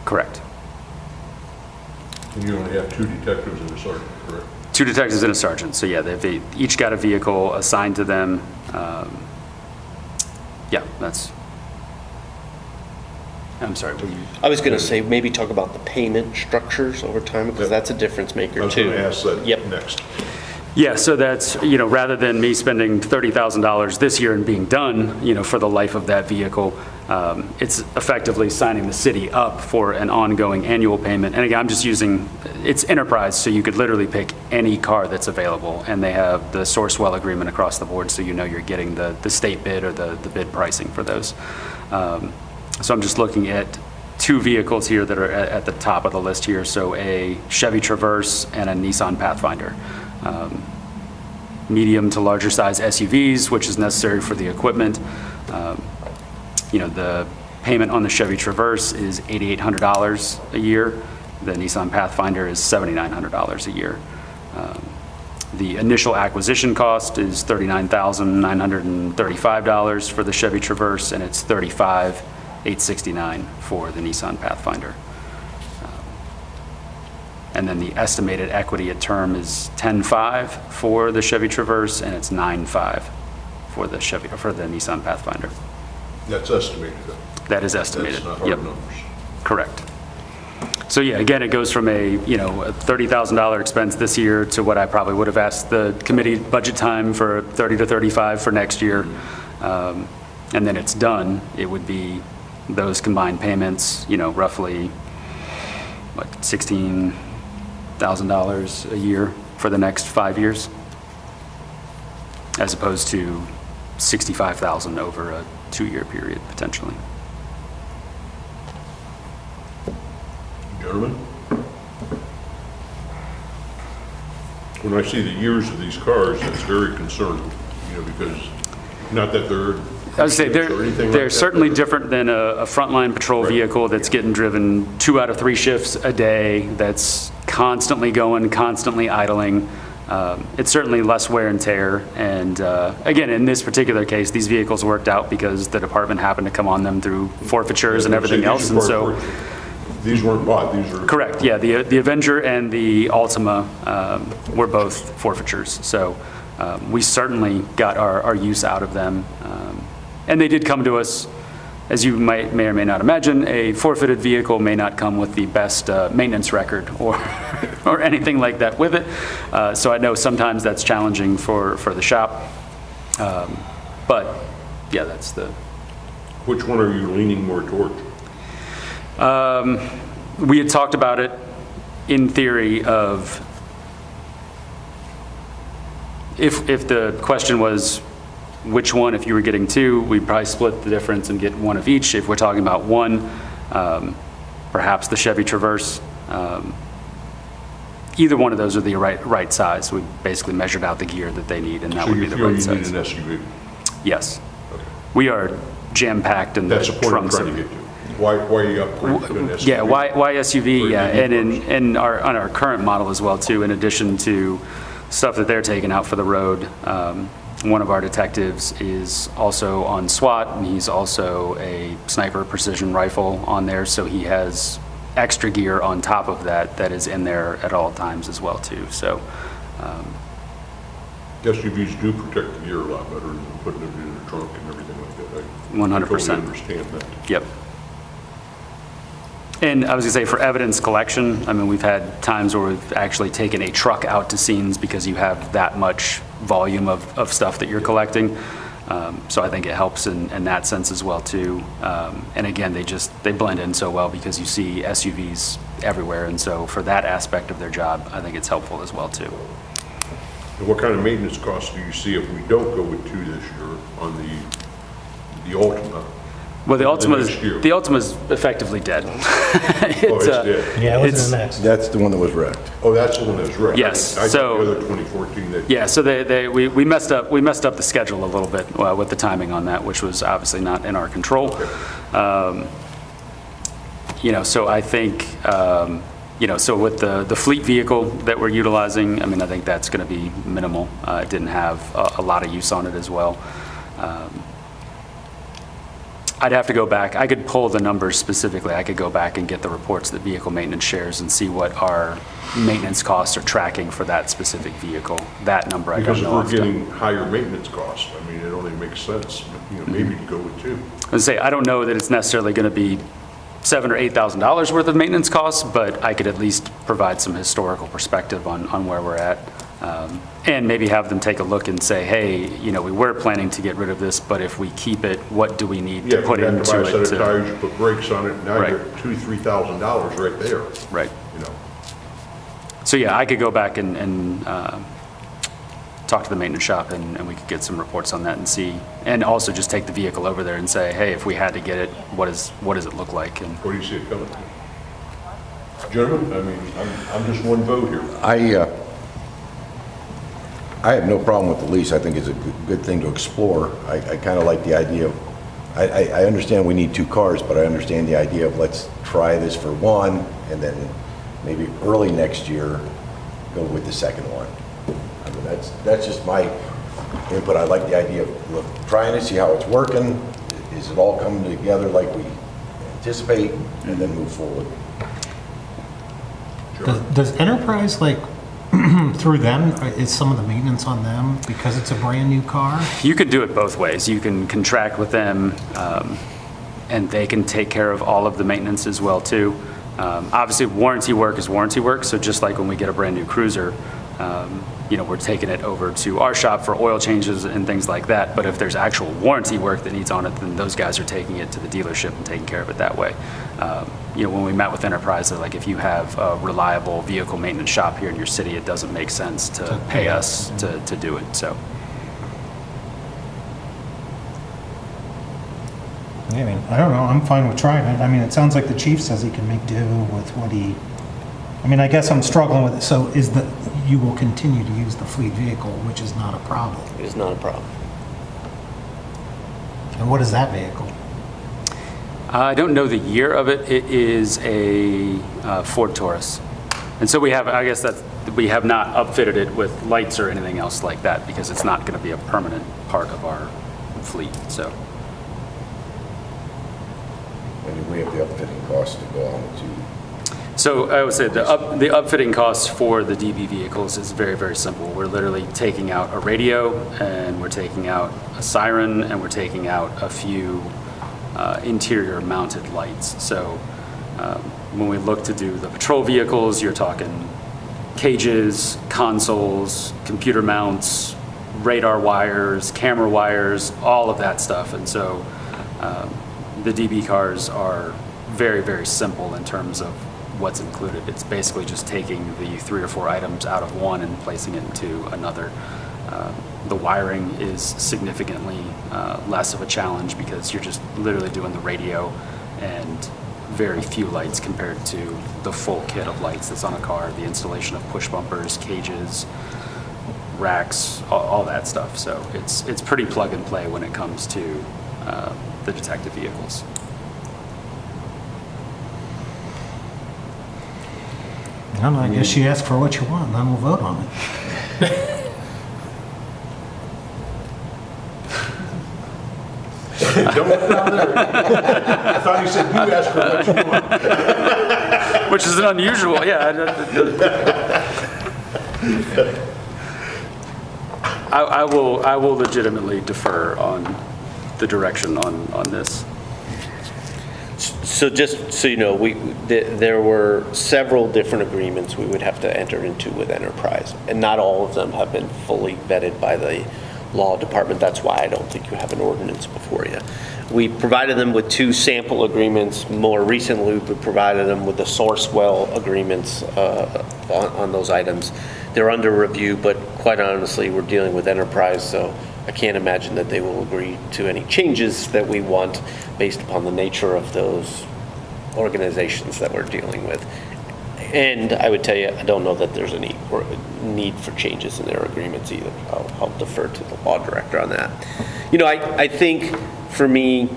Correct. And you only have 2 detectives and a sergeant, correct? 2 detectives and a sergeant. So yeah, they each got a vehicle assigned to them. Yeah, that's. I'm sorry. What you, I was going to say, maybe talk about the payment structures over time, because that's a difference maker too. I was going to ask that Yep. next. Yeah, so that's, rather than me spending $30,000 this year and being done, for the life of that vehicle, it's effectively signing the city up for an ongoing annual payment. And again, I'm just using, it's enterprise, so you could literally pick any car that's available, and they have the Sourcewell agreement across the board, so you're getting the state bid or the bid pricing for those. So I'm just looking at 2 vehicles here that are at the top of the list here, so a Chevy Traverse and a Nissan Pathfinder. Medium to larger size SUVs, which is necessary for the equipment. The payment on the Chevy Traverse is $8,800 a year. The Nissan Pathfinder is $7,900 a year. The initial acquisition cost is $39,935 for the Chevy Traverse, and it's $35,869 for the Nissan Pathfinder. And then the estimated equity at term is $10,500 for the Chevy Traverse, and it's $9,500 for the Nissan Pathfinder. That's estimated. That is estimated. That's not hard Yep. numbers. Correct. So yeah, again, it goes from a $30,000 expense this year to what I probably would have asked the committee budget time for $30 to $35 for next year. And then it's done. It would be those combined payments, roughly, $16,000 a year for the next 5 years, as opposed to $65,000 over a 2-year period, potentially. Gentlemen? When I see the years of these cars, that's very concerning, because not that they're. I would say or anything like they're that, certainly but- different than a frontline patrol Right. vehicle that's getting driven 2 out of 3 shifts a day, that's constantly going, constantly idling. It's certainly less wear and tear. And again, in this particular case, these vehicles worked out because the department happened to come on them through forfeitures and everything else. And so, These weren't bought, these are. correct, yeah, the Avenger and the Altima were both forfeitures. So we certainly got our use out of them. And they did come to us, as you may or may not imagine, a forfeited vehicle may not come with the best maintenance record or, or anything like that with it. So I know sometimes that's challenging for the shop. But yeah, that's the... Which one are you leaning more towards? We had talked about it in theory of if the question was which one, if you were getting two, we'd probably split the difference and get one of each. If we're talking about one, perhaps the Chevy Traverse. Either one of those are the right size. We basically measured out the gear that they need, and that would be the right size. So you feel you need an SUV? Yes. Okay. We are jam-packed in the That's the point I'm trunks. trying to get to. Why are you upgrading to an SUV? Yeah, why SUV? Yeah, and in on our current model as well too, in addition to stuff that they're taking out for the road. One of our detectives is also on SWAT, and he's also a sniper precision rifle on there, so he has extra gear on top of that is in there at all times as well too. So SUVs do protect the gear a lot better than putting it in the trunk and everything like that. I 100%. totally understand that. Yep. And I was gonna say, for evidence collection, I mean, we've had times where we've actually taken a truck out to scenes because you have that much volume of stuff that you're collecting. So I think it helps in that sense as well too. And again, they blend in so well because you see SUVs everywhere. And so for that aspect of their job, I think it's helpful as well too. And what kind of maintenance costs do you see if we don't go with two this year on the Ultima? Well, the Ultima next year? is effectively dead. It's dead. Yeah, it it's- was the next. That's the one that was wrecked. Oh, that's the one that's wrecked. Yes, I so- thought the other 2014 that. Yeah, so we messed up the schedule a little bit with the timing on that, which was obviously not in our control. So I think, so with the fleet vehicle that we're utilizing, I mean, I think that's going to be minimal. It didn't have a lot of use on it as well. I'd have to go back. I could pull the numbers specifically. I could go back and get the reports that vehicle maintenance shares and see what our maintenance costs are tracking for that specific vehicle. That number I don't Because if know. we're off the- getting higher maintenance costs, I mean, it only makes sense, maybe to go with two. I would say, I don't know that it's necessarily going to be $7,000 or $8,000 worth of maintenance costs, but I could at least provide some historical perspective on where we're at. And maybe have them take a look and say, hey, we were planning to get rid of this, but if we keep it, what do we need Yeah, to if put you have to into buy a it? set of tires, you put brakes on it, now Right. you're at $2,000, $3,000 right there, Right. you know. So yeah, I could go back and talk to the maintenance shop and we could get some reports on that and see. And also just take the vehicle over there and say, hey, if we had to get it, what does it look like? And Where do you see it coming? Gentlemen, I mean, I'm just one vote here. I have no problem with the lease. I think it's a good thing to explore. I kind of like the idea of, I understand we need two cars, but I understand the idea of let's try this for one, and then maybe early next year, go with the second one. I mean, that's just my input. I like the idea of trying to see how it's working. Is it all coming together like we anticipate, and then move forward. Does Enterprise, through them, is some of the maintenance on them because it's a brand-new car? you could do it both ways. You can contract with them, and they can take care of all of the maintenance as well too. Obviously, warranty work is warranty work, so just like when we get a brand new cruiser, we're taking it over to our shop for oil changes and things like that. But if there's actual warranty work that needs on it, then those guys are taking it to the dealership and taking care of it that way. When we met with Enterprise, they're like, if you have a reliable vehicle maintenance shop here in your city, it doesn't make sense to pay us to do it, so. I mean, I don't know, I'm fine with trying it. I mean, it sounds like the chief says he can make do with what I guess I'm struggling with it. So you will continue to use the fleet vehicle, which is not a problem. It is not a problem. And what is that vehicle? I don't know the year of it. It is a Ford Taurus. And so we have not upfitted it with lights or anything else like that because it's not going to be a permanent part of our fleet, so. And we have the upfitting costs to go on to. So I would say the upfitting cost for the DB vehicles is very, very simple. We're literally taking out a radio, and we're taking out a siren, and we're taking out a few interior mounted lights. So when we look to do the patrol vehicles, you're talking cages, consoles, computer mounts, radar wires, camera wires, all of that stuff. And so the DB cars are very, very simple in terms of what's included. It's basically just taking the 3 or 4 items out of one and placing it into another. The wiring is significantly less of a challenge because you're just literally doing the radio and very few lights compared to the full kit of lights that's on a car, the installation of push bumpers, cages, racks, all that stuff. So it's pretty plug and play when it comes to the detective vehicles. I don't know, I guess you ask for what you want, and then we'll vote on it. Don't look down there. I thought you said you asked for what you want. Which is an unusual, yeah. I will legitimately defer on the direction on this. So just so you know, there were several different agreements we would have to enter into with Enterprise, and not all of them have been fully vetted by the law department. That's why I don't think you have an ordinance before you. We provided them with 2 sample agreements. More recently, we provided them with the Sourcewell agreements on those items. They're under review, but quite honestly, we're dealing with Enterprise, so I can't imagine that they will agree to any changes that we want based upon the nature of those organizations that we're dealing with. And I would tell you, I don't know that there's any need for changes in their agreements either. I'll defer to the law director on that. You know, I think for me,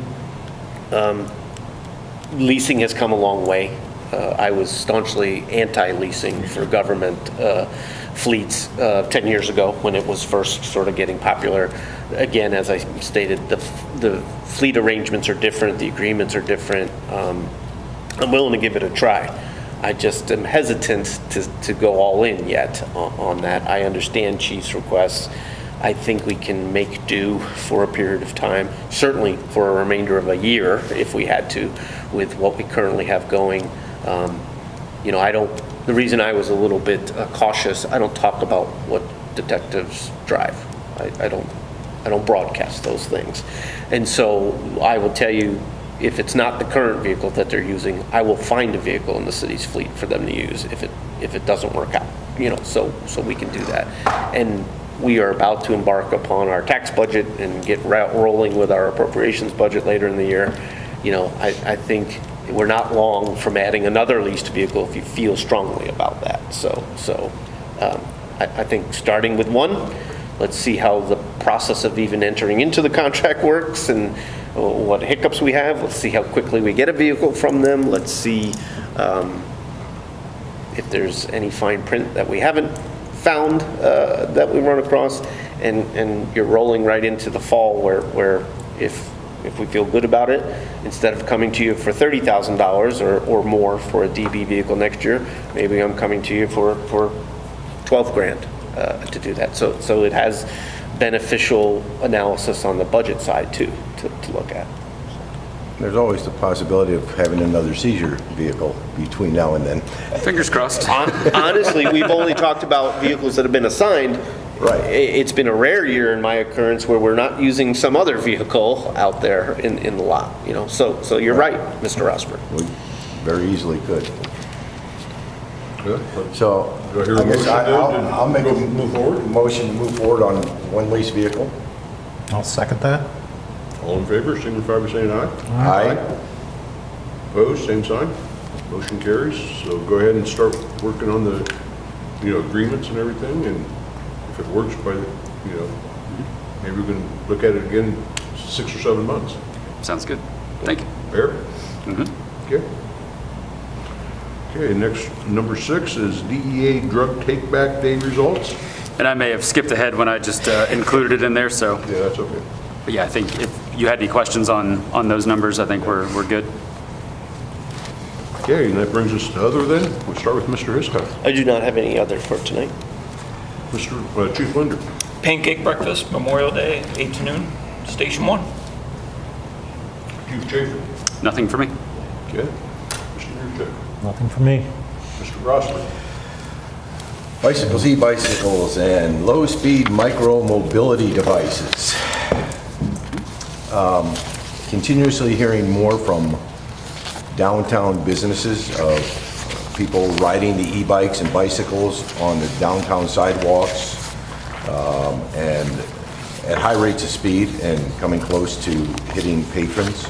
leasing has come a long way. I was staunchly anti-leasing for government fleets 10 years ago when it was first sort of getting popular. Again, as I stated, the fleet arrangements are different, the agreements are different. I'm willing to give it a try. I just am hesitant to go all in yet on that. I understand Chief's requests. I think we can make do for a period of time, certainly for a remainder of a year if we had to, with what we currently have going. You know, the reason I was a little bit cautious, I don't talk about what detectives drive. I don't broadcast those things. And so I will tell you, if it's not the current vehicle that they're using, I will find a vehicle in the city's fleet for them to use if it doesn't work out, you know, so we can do that. And we are about to embark upon our tax budget and get rolling with our appropriations budget later in the year. You know, I think we're not long from adding another leased vehicle if you feel strongly about that. So I think starting with one, let's see how the process of even entering into the contract works and what hiccups we have. Let's see how quickly we get a vehicle from them. Let's see if there's any fine print that we haven't found that we run across. And you're rolling right into the fall where if we feel good about it, instead of coming to you for $30,000 or more for a DB vehicle next year, maybe I'm coming to you for 12 grand to do that. So it has beneficial analysis on the budget side too to look at. There's always the possibility of having another seizure vehicle between now and then. Fingers crossed. Honestly, we've only talked about vehicles that have been assigned. Right. It's been a rare year in my occurrence where we're not using some other vehicle out there in the lot, you know. So you're right, Mr. Rosberg. We very easily could. Good. So Do I hear a I guess motion then to I'll make a move forward? motion to move forward on one lease vehicle. I'll second that. All in favor, signify by saying aye. Aye. Opposed, same sign. Motion carries. So go ahead and start working on the, agreements and everything, and if it works maybe we can look at it again in 6 or 7 months. Sounds good. Thank you. Fair? Okay. Okay, next, number 6 is DEA drug take-back day results. And I may have skipped ahead when I just included it in there, so. Yeah, that's okay. But yeah, I think if you had any questions on those numbers, I think we're good. Okay, and that brings us to other then. We'll start with Mr. Hiscock. I do not have any other for tonight. Mr. Chief Linder. Pancake breakfast, Memorial Day, 8 to noon, Station 1. Chief Chafin. Nothing for me. Okay. Mr. Yurcheck. Nothing for me. Mr. Rossman. Bicycles, e-bicycles, and low-speed micro-mobility devices. Continuously hearing more from downtown businesses of people riding the e-bikes and bicycles on the downtown sidewalks, and at high rates of speed and coming close to hitting patrons.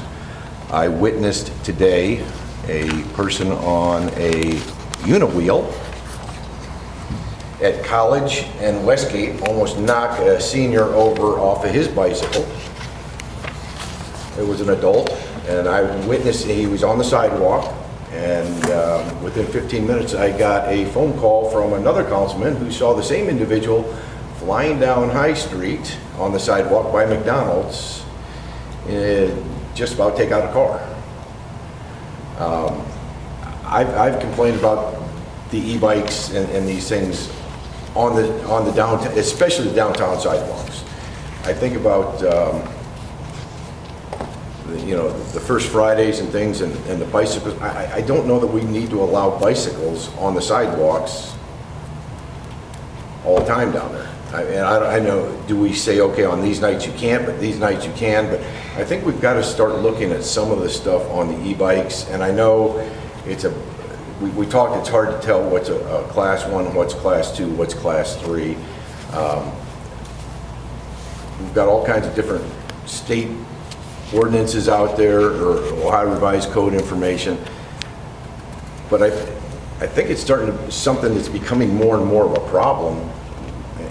I witnessed today a person on a unit-wheel at College and Westgate almost knock a senior over off of his bicycle. It was an adult, and I witnessed, he was on the sidewalk, and within 15 minutes, I got a phone call from another councilman who saw the same individual flying down High Street on the sidewalk by McDonald's, just about to take out a car. I've complained about the e-bikes and these things on the downtown, especially the downtown sidewalks. I think about the first Fridays and things, and the bicycles. I don't know that we need to allow bicycles on the sidewalks all the time down there. I know, do we say, okay, on these nights you can't, but these nights you can? But I think we've got to start looking at some of the stuff on the e-bikes. And I know we talked, it's hard to tell what's a class 1, what's class 2, what's class 3. We've got all kinds of different state ordinances out there, or Ohio Revised Code information. But I think it's something that's becoming more and more of a problem.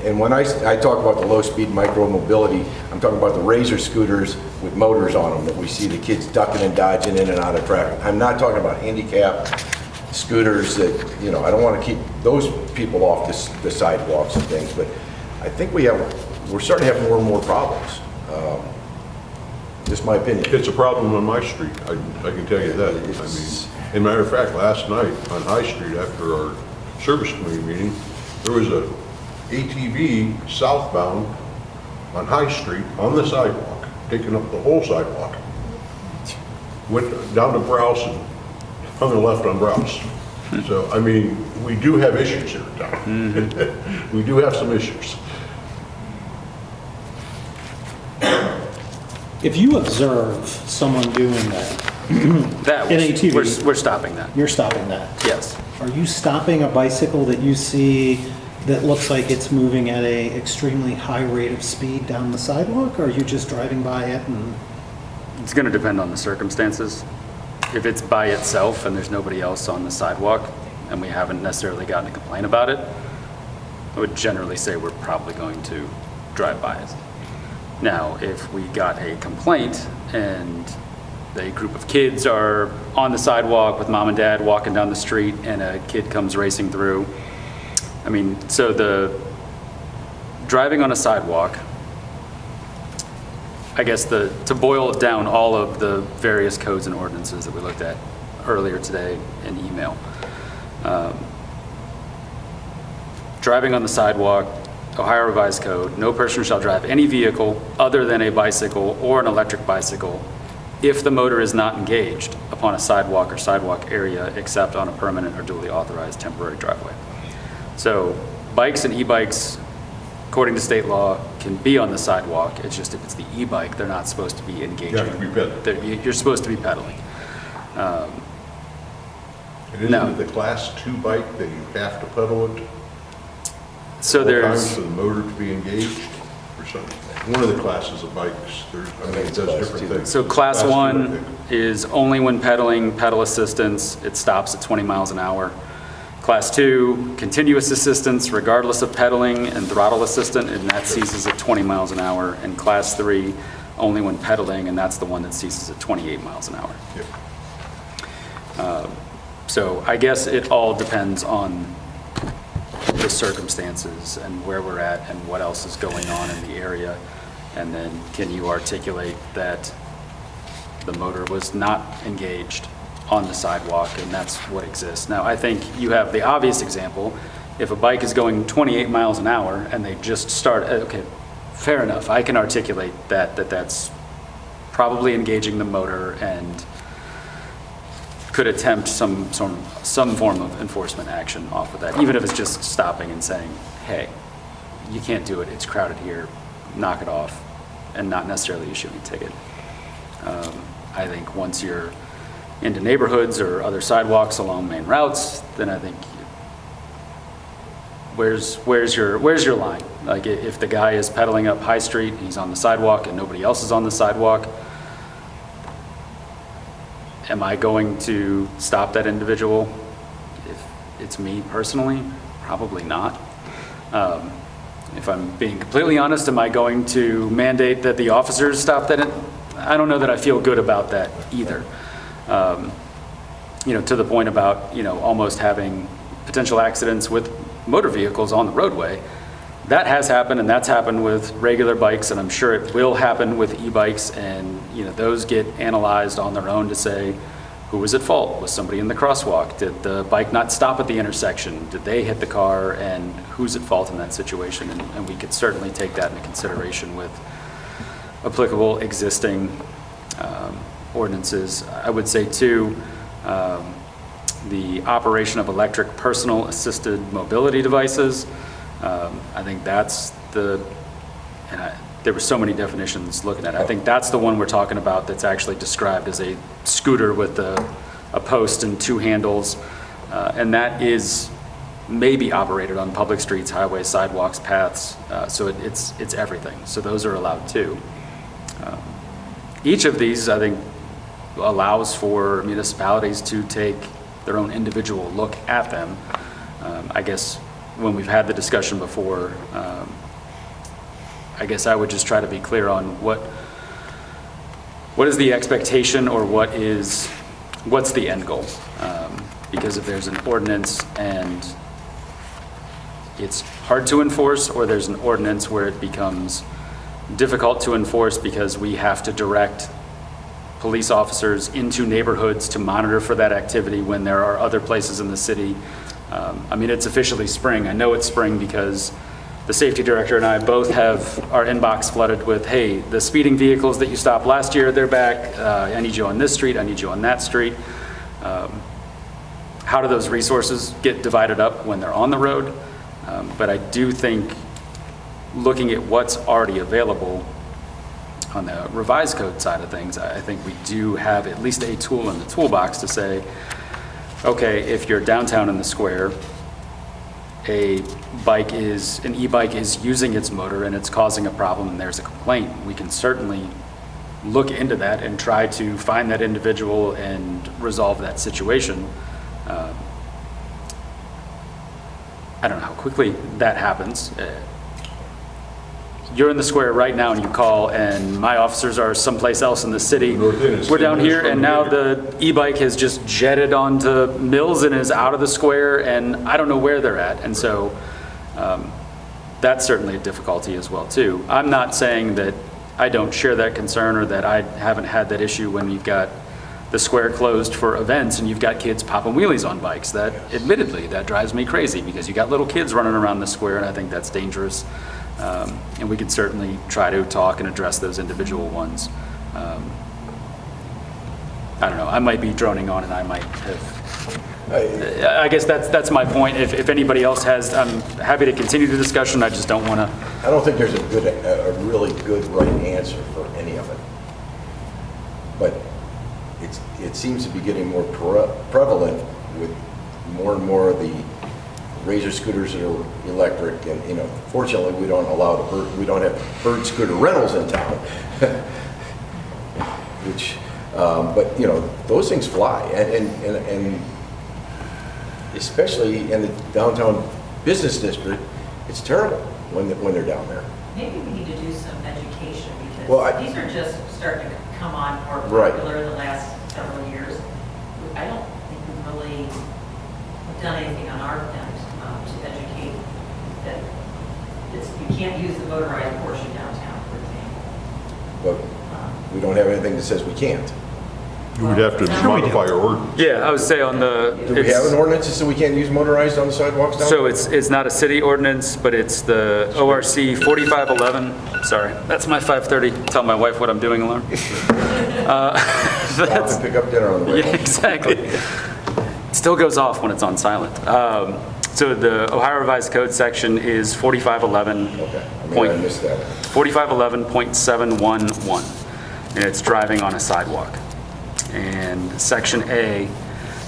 And when I talk about the low-speed micro-mobility, I'm talking about the Razor scooters with motors on them that we see the kids ducking and dodging in and out of traffic. I'm not talking about handicap scooters that, I don't want to keep those people off the sidewalks and things, but I think we're starting to have more and more problems. Just my opinion. It's a problem on my street, I can tell you that. I mean, as a matter of fact, last night on High Street after our service committee meeting, there was a ATV southbound on High Street on the sidewalk, taking up the whole sidewalk. Went down to Browse and hung a left on Browse. So, I mean, we do have issues here in town. We do have some issues. If you observe someone doing that, That, In ATV. we're stopping that. you're stopping that. Yes. Are you stopping a bicycle that you see that looks like it's moving at a extremely high rate of speed down the sidewalk? Or are you just driving by it and, It's going to depend on the circumstances. If it's by itself and there's nobody else on the sidewalk and we haven't necessarily gotten a complaint about it, I would generally say we're probably going to drive by it. Now, if we got a complaint and a group of kids are on the sidewalk with mom and dad walking down the street and a kid comes racing through, so the driving on a sidewalk, I guess to boil down all of the various codes and ordinances that we looked at earlier today in email. Driving on the sidewalk, Ohio Revised Code, no person shall drive any vehicle other than a bicycle or an electric bicycle if the motor is not engaged upon a sidewalk or sidewalk area except on a permanent or duly authorized temporary driveway. So bikes and e-bikes, according to state law, can be on the sidewalk. It's just if it's the e-bike, they're not supposed to be engaging. You have to be pedaling. You're supposed to be pedaling. And isn't No. it the class 2 bike that you have to pedal it? So all times there's, for the motor to be engaged or something? One of the classes of bikes, it does class different 2. things. so class Class 2, I 1 think. is only when pedaling, pedal assistance, it stops at 20 miles an hour. Class 2, continuous assistance regardless of pedaling and throttle assistant, and that ceases at 20 miles an hour. And Class 3, only when pedaling, and that's the one that ceases at 28 miles an hour. Yep. So I guess it all depends on the circumstances and where we're at and what else is going on in the area. And then can you articulate that the motor was not engaged on the sidewalk, and that's what exists. Now, I think you have the obvious example. If a bike is going 28 miles an hour and they just start, okay, fair enough. I can articulate that's probably engaging the motor and could attempt some form of enforcement action off of that, even if it's just stopping and saying, hey, you can't do it, it's crowded here, knock it off, and not necessarily issuing a ticket. I think once you're into neighborhoods or other sidewalks along main routes, then I think where's your line? Like if the guy is pedaling up High Street, he's on the sidewalk and nobody else is on the sidewalk, am I going to stop that individual? If it's me personally, probably not. If I'm being completely honest, am I going to mandate that the officers stop that? I don't know that I feel good about that either. To the point about, almost having potential accidents with motor vehicles on the roadway. That has happened, and that's happened with regular bikes, and I'm sure it will happen with e-bikes, and those get analyzed on their own to say, who was at fault? Was somebody in the crosswalk? Did the bike not stop at the intersection? Did they hit the car? And who's at fault in that situation? And we could certainly take that into consideration with applicable existing ordinances. I would say too, the operation of electric personal assisted mobility devices. I think that's there were so many definitions looking at it. I think that's the one we're talking about that's actually described as a scooter with a post and two handles. And that is maybe operated on public streets, highways, sidewalks, paths. So it's everything. So those are allowed too. Each of these, I think, allows for municipalities to take their own individual look at them. I guess when we've had the discussion before, I guess I would just try to be clear on what is the expectation, or what's the end goal? Because if there's an ordinance and it's hard to enforce, or there's an ordinance where it becomes difficult to enforce because we have to direct police officers into neighborhoods to monitor for that activity when there are other places in the city. It's officially spring. I know it's spring because the safety director and I both have our inbox flooded with, hey, the speeding vehicles that you stopped last year, they're back. I need you on this street. I need you on that street. How do those resources get divided up when they're on the road? But I do think looking at what's already available on the revised code side of things, I think we do have at least a tool in the toolbox to say, okay, if you're downtown in the square, an e-bike is using its motor and it's causing a problem and there's a complaint, we can certainly look into that and try to find that individual and resolve that situation. I don't know how quickly that happens. You're in the square right now and you call, and my officers are someplace else in the city. We're down here, and now the e-bike has just jetted onto Mills and is out of the square, and I don't know where they're at. And so that's certainly a difficulty as well too. I'm not saying that I don't share that concern or that I haven't had that issue when you've got the square closed for events and you've got kids popping wheelies on bikes. That, admittedly, that drives me crazy because you got little kids running around the square, and I think that's dangerous. And we could certainly try to talk and address those individual ones. I don't know, I might be droning on, and I might have, I guess that's my point. If anybody else has, I'm happy to continue the discussion. I just don't want to. I don't think there's a really good right answer for any of it. But it seems to be getting more prevalent with more and more of the razor scooters that are electric, and fortunately we don't have bird scooter rentals in town. Which, but those things fly, and especially in the downtown business district, it's terrible when they're down there. Maybe we need to do some education, because Well, these are just starting to come on more Right. popular in the last several years. I don't think we've really done anything on our end to educate that you can't use the motorized portion downtown, for example. But we don't have anything that says we can't. You would have to modify our ordinance. Yeah, I would say on the. Do we have an ordinance that says we can't use motorized on the sidewalks down? So it's not a city ordinance, but it's the ORC 4511. Sorry, that's my 5:30, tell my wife what I'm doing alarm. Stop and pick up dinner on the way. Yeah, exactly. It still goes off when it's on silent. So the Ohio Revised Code section is 4511. Okay, I mean, I missed that. 4511.711, and it's driving on a sidewalk. And section A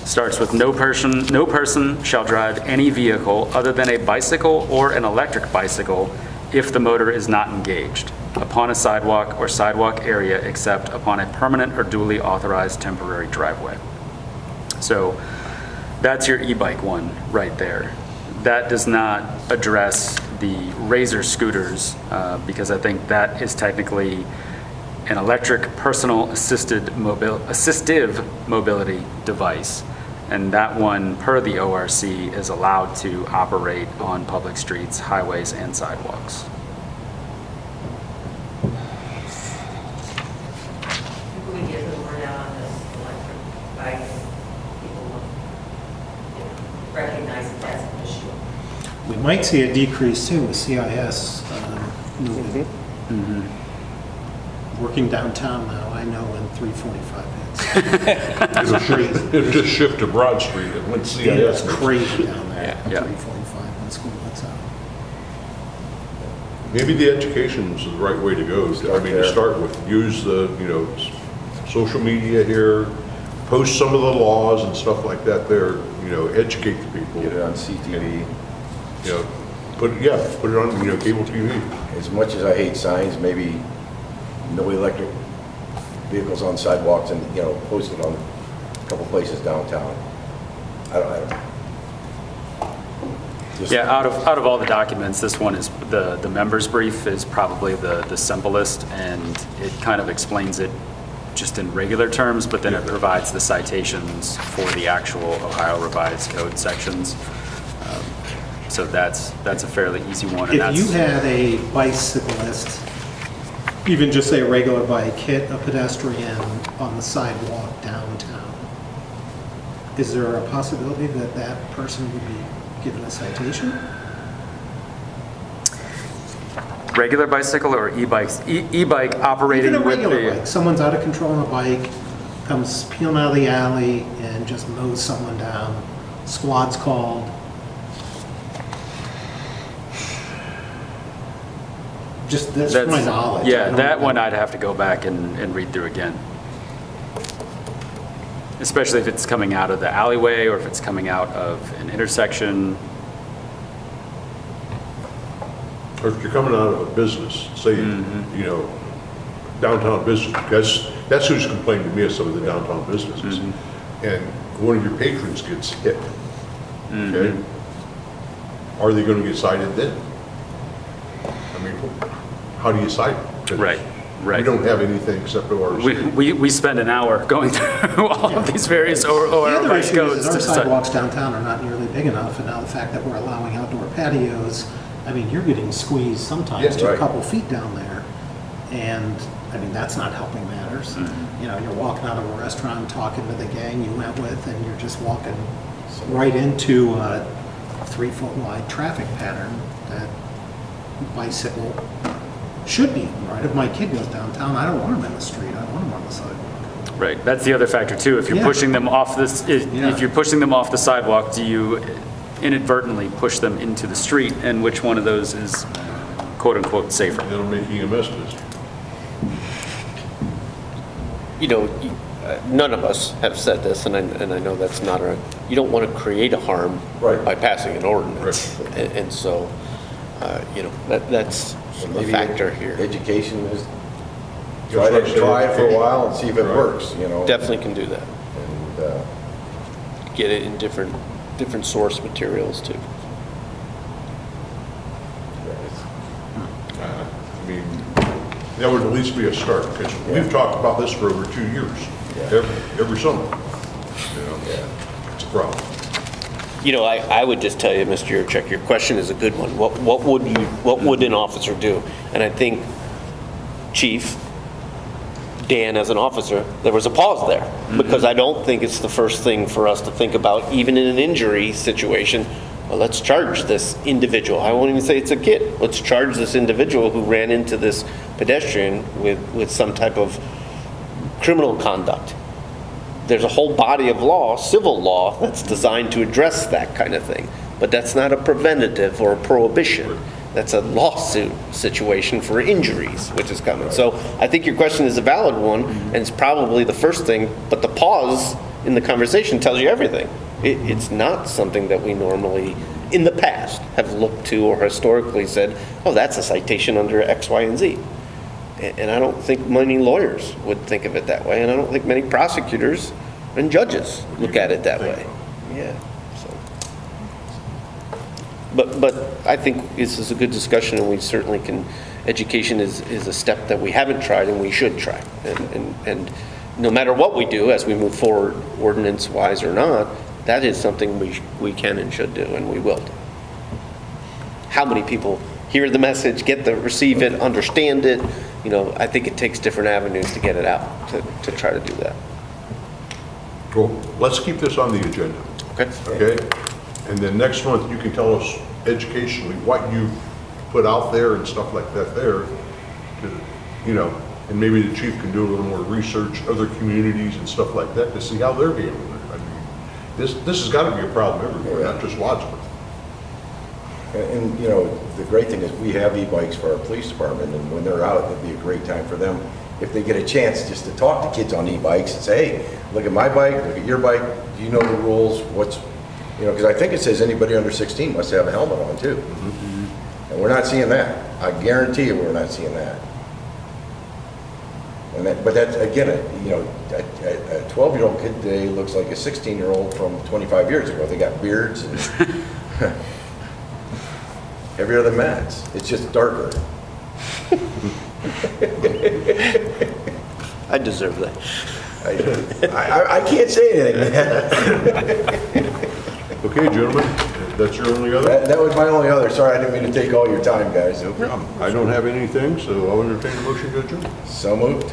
starts with no person shall drive any vehicle other than a bicycle or an electric bicycle if the motor is not engaged upon a sidewalk or sidewalk area except upon a permanent or duly authorized temporary driveway. So that's your e-bike one right there. That does not address the Razor scooters because I think that is technically an electric personal assistive mobility device. And that one, per the ORC, is allowed to operate on public streets, highways, and sidewalks. If we get the word out on this electric bike, people will recognize that that's an issue. We might see a decrease too with CIS moving. Working downtown now, I know when 345 hits. It'll just shift to Broad Street and when CIS. It's crazy down there, at Yeah. 345 when school lets out. Maybe the education is the right way to go. I mean, to start with, use the, social media here, post some of the laws and stuff like that there, educate the people. Get it on CTV. Put it on, cable TV. As much as I hate signs, maybe no electric vehicles on sidewalks and, post it on a couple places downtown. I don't know. Just- Yeah, out of all the documents, this one is, the member's brief is probably the simplest, and it kind of explains it just in regular terms, but then it provides the citations for the actual Ohio Revised Code sections. So that's a fairly easy one. And If you had a bicyclist, even just say a regular bike, hit a pedestrian on the sidewalk downtown, is there a possibility that that person would be given a citation? Regular bicycle or e-bikes? E-bike operating Even a with regular the... bike, someone's out of control on a bike, comes peeling out of the alley and just mows someone down, squad's called. Just, that's my knowledge. I Yeah, don't that know. one I'd have to go back and read through again. Especially if it's coming out of the alleyway or if it's coming out of an intersection. Or if you're coming out of a business, say, downtown business, that's who's complained to me of some of the downtown businesses. And one of your patrons gets hit, okay? Are they going to get cited then? I mean, how do you cite them? 'Cause Right. We don't have anything except ORC. We spend an hour going through all of these various The other revised issue codes is to our decide. sidewalks downtown are not nearly big enough, and now the fact that we're allowing outdoor patios, I mean, you're getting squeezed sometimes Yes, to a right. couple feet down there. And, I mean, that's not helping matters. You're walking out of a restaurant, talking to the gang you went with, and you're just walking right into a 3-foot wide traffic pattern that bicycle should be, right? If my kid goes downtown, I don't want him in the street, I want him on the sidewalk. Right, that's the other factor too. If you're Yeah. pushing them off this, if Yeah. you're pushing them off the sidewalk, do you inadvertently push them into the street? And which one of those is quote unquote safer? It'll make EMS busy. None of us have said this, and I know that's not you don't want to create a harm Right. by passing an ordinance. And so, that's a Maybe factor here. Education is, Just like try it for a education. while and see if it Right. works, Definitely can do that. And, Get it in different source materials too. I mean, that would at least be a start, because we've talked about this for over 2 years, every summer. It's a problem. I would just tell you, Mr. Yurcheck, your question is a good one. What would an officer do? And I think, Chief, Dan as an officer, there was a pause there, because I don't think it's the first thing for us to think about, even in an injury situation. Well, let's charge this individual. I won't even say it's a kid. Let's charge this individual who ran into this pedestrian with some type of criminal conduct. There's a whole body of law, civil law, that's designed to address that kind of thing. But that's not a preventative or a prohibition. That's a lawsuit situation for injuries, which is coming. So I think your question is a valid one, and it's probably the first thing, but the pause in the conversation tells you everything. It's not something that we normally, in the past, have looked to or historically said, oh, that's a citation under X, Y, and Z. And I don't think many lawyers would think of it that way, and I don't think many prosecutors and judges look at it that way. Yeah. So. But I think this is a good discussion, and we certainly can, education is a step that we haven't tried and we should try. And no matter what we do as we move forward, ordinance-wise or not, that is something we can and should do, and we will do. How many people hear the message, receive it, understand it? You know, I think it takes different avenues to get it out, to try to do that. Well, let's keep this on the agenda. Okay? Okay? And then next month, you can tell us educationally what you've put out there and stuff like that there, you know, and maybe the chief can do a little more research, other communities and stuff like that, to see how they're handling it. I mean, this has got to be a problem everywhere, not just Wadsworth. And, you know, the great thing is we have e-bikes for our police department, and when they're out, it'd be a great time for them, if they get a chance, just to talk to kids on e-bikes and say, hey, look at my bike, look at your bike, do you know the rules, you know, because I think it says anybody under 16 must have a helmet on too. Mm-hmm. And we're not seeing that. I guarantee you we're not seeing that. But that's, again, you know, a 12-year-old kid today looks like a 16-year-old from 25 years ago. They got beards and every other match. It's just darker. I deserve that. I can't say anything, man. Okay, gentlemen, that's your only other? That was my only other. Sorry, I didn't mean to take all your time, guys. No problem. I don't have anything, so I'll entertain a motion to adjourn. So moved.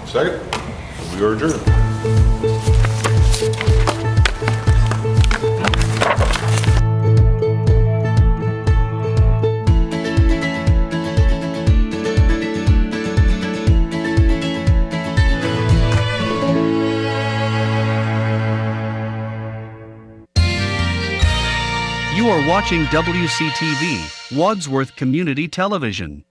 Second, we are adjourned. You are watching WCTV, Wadsworth Community Television.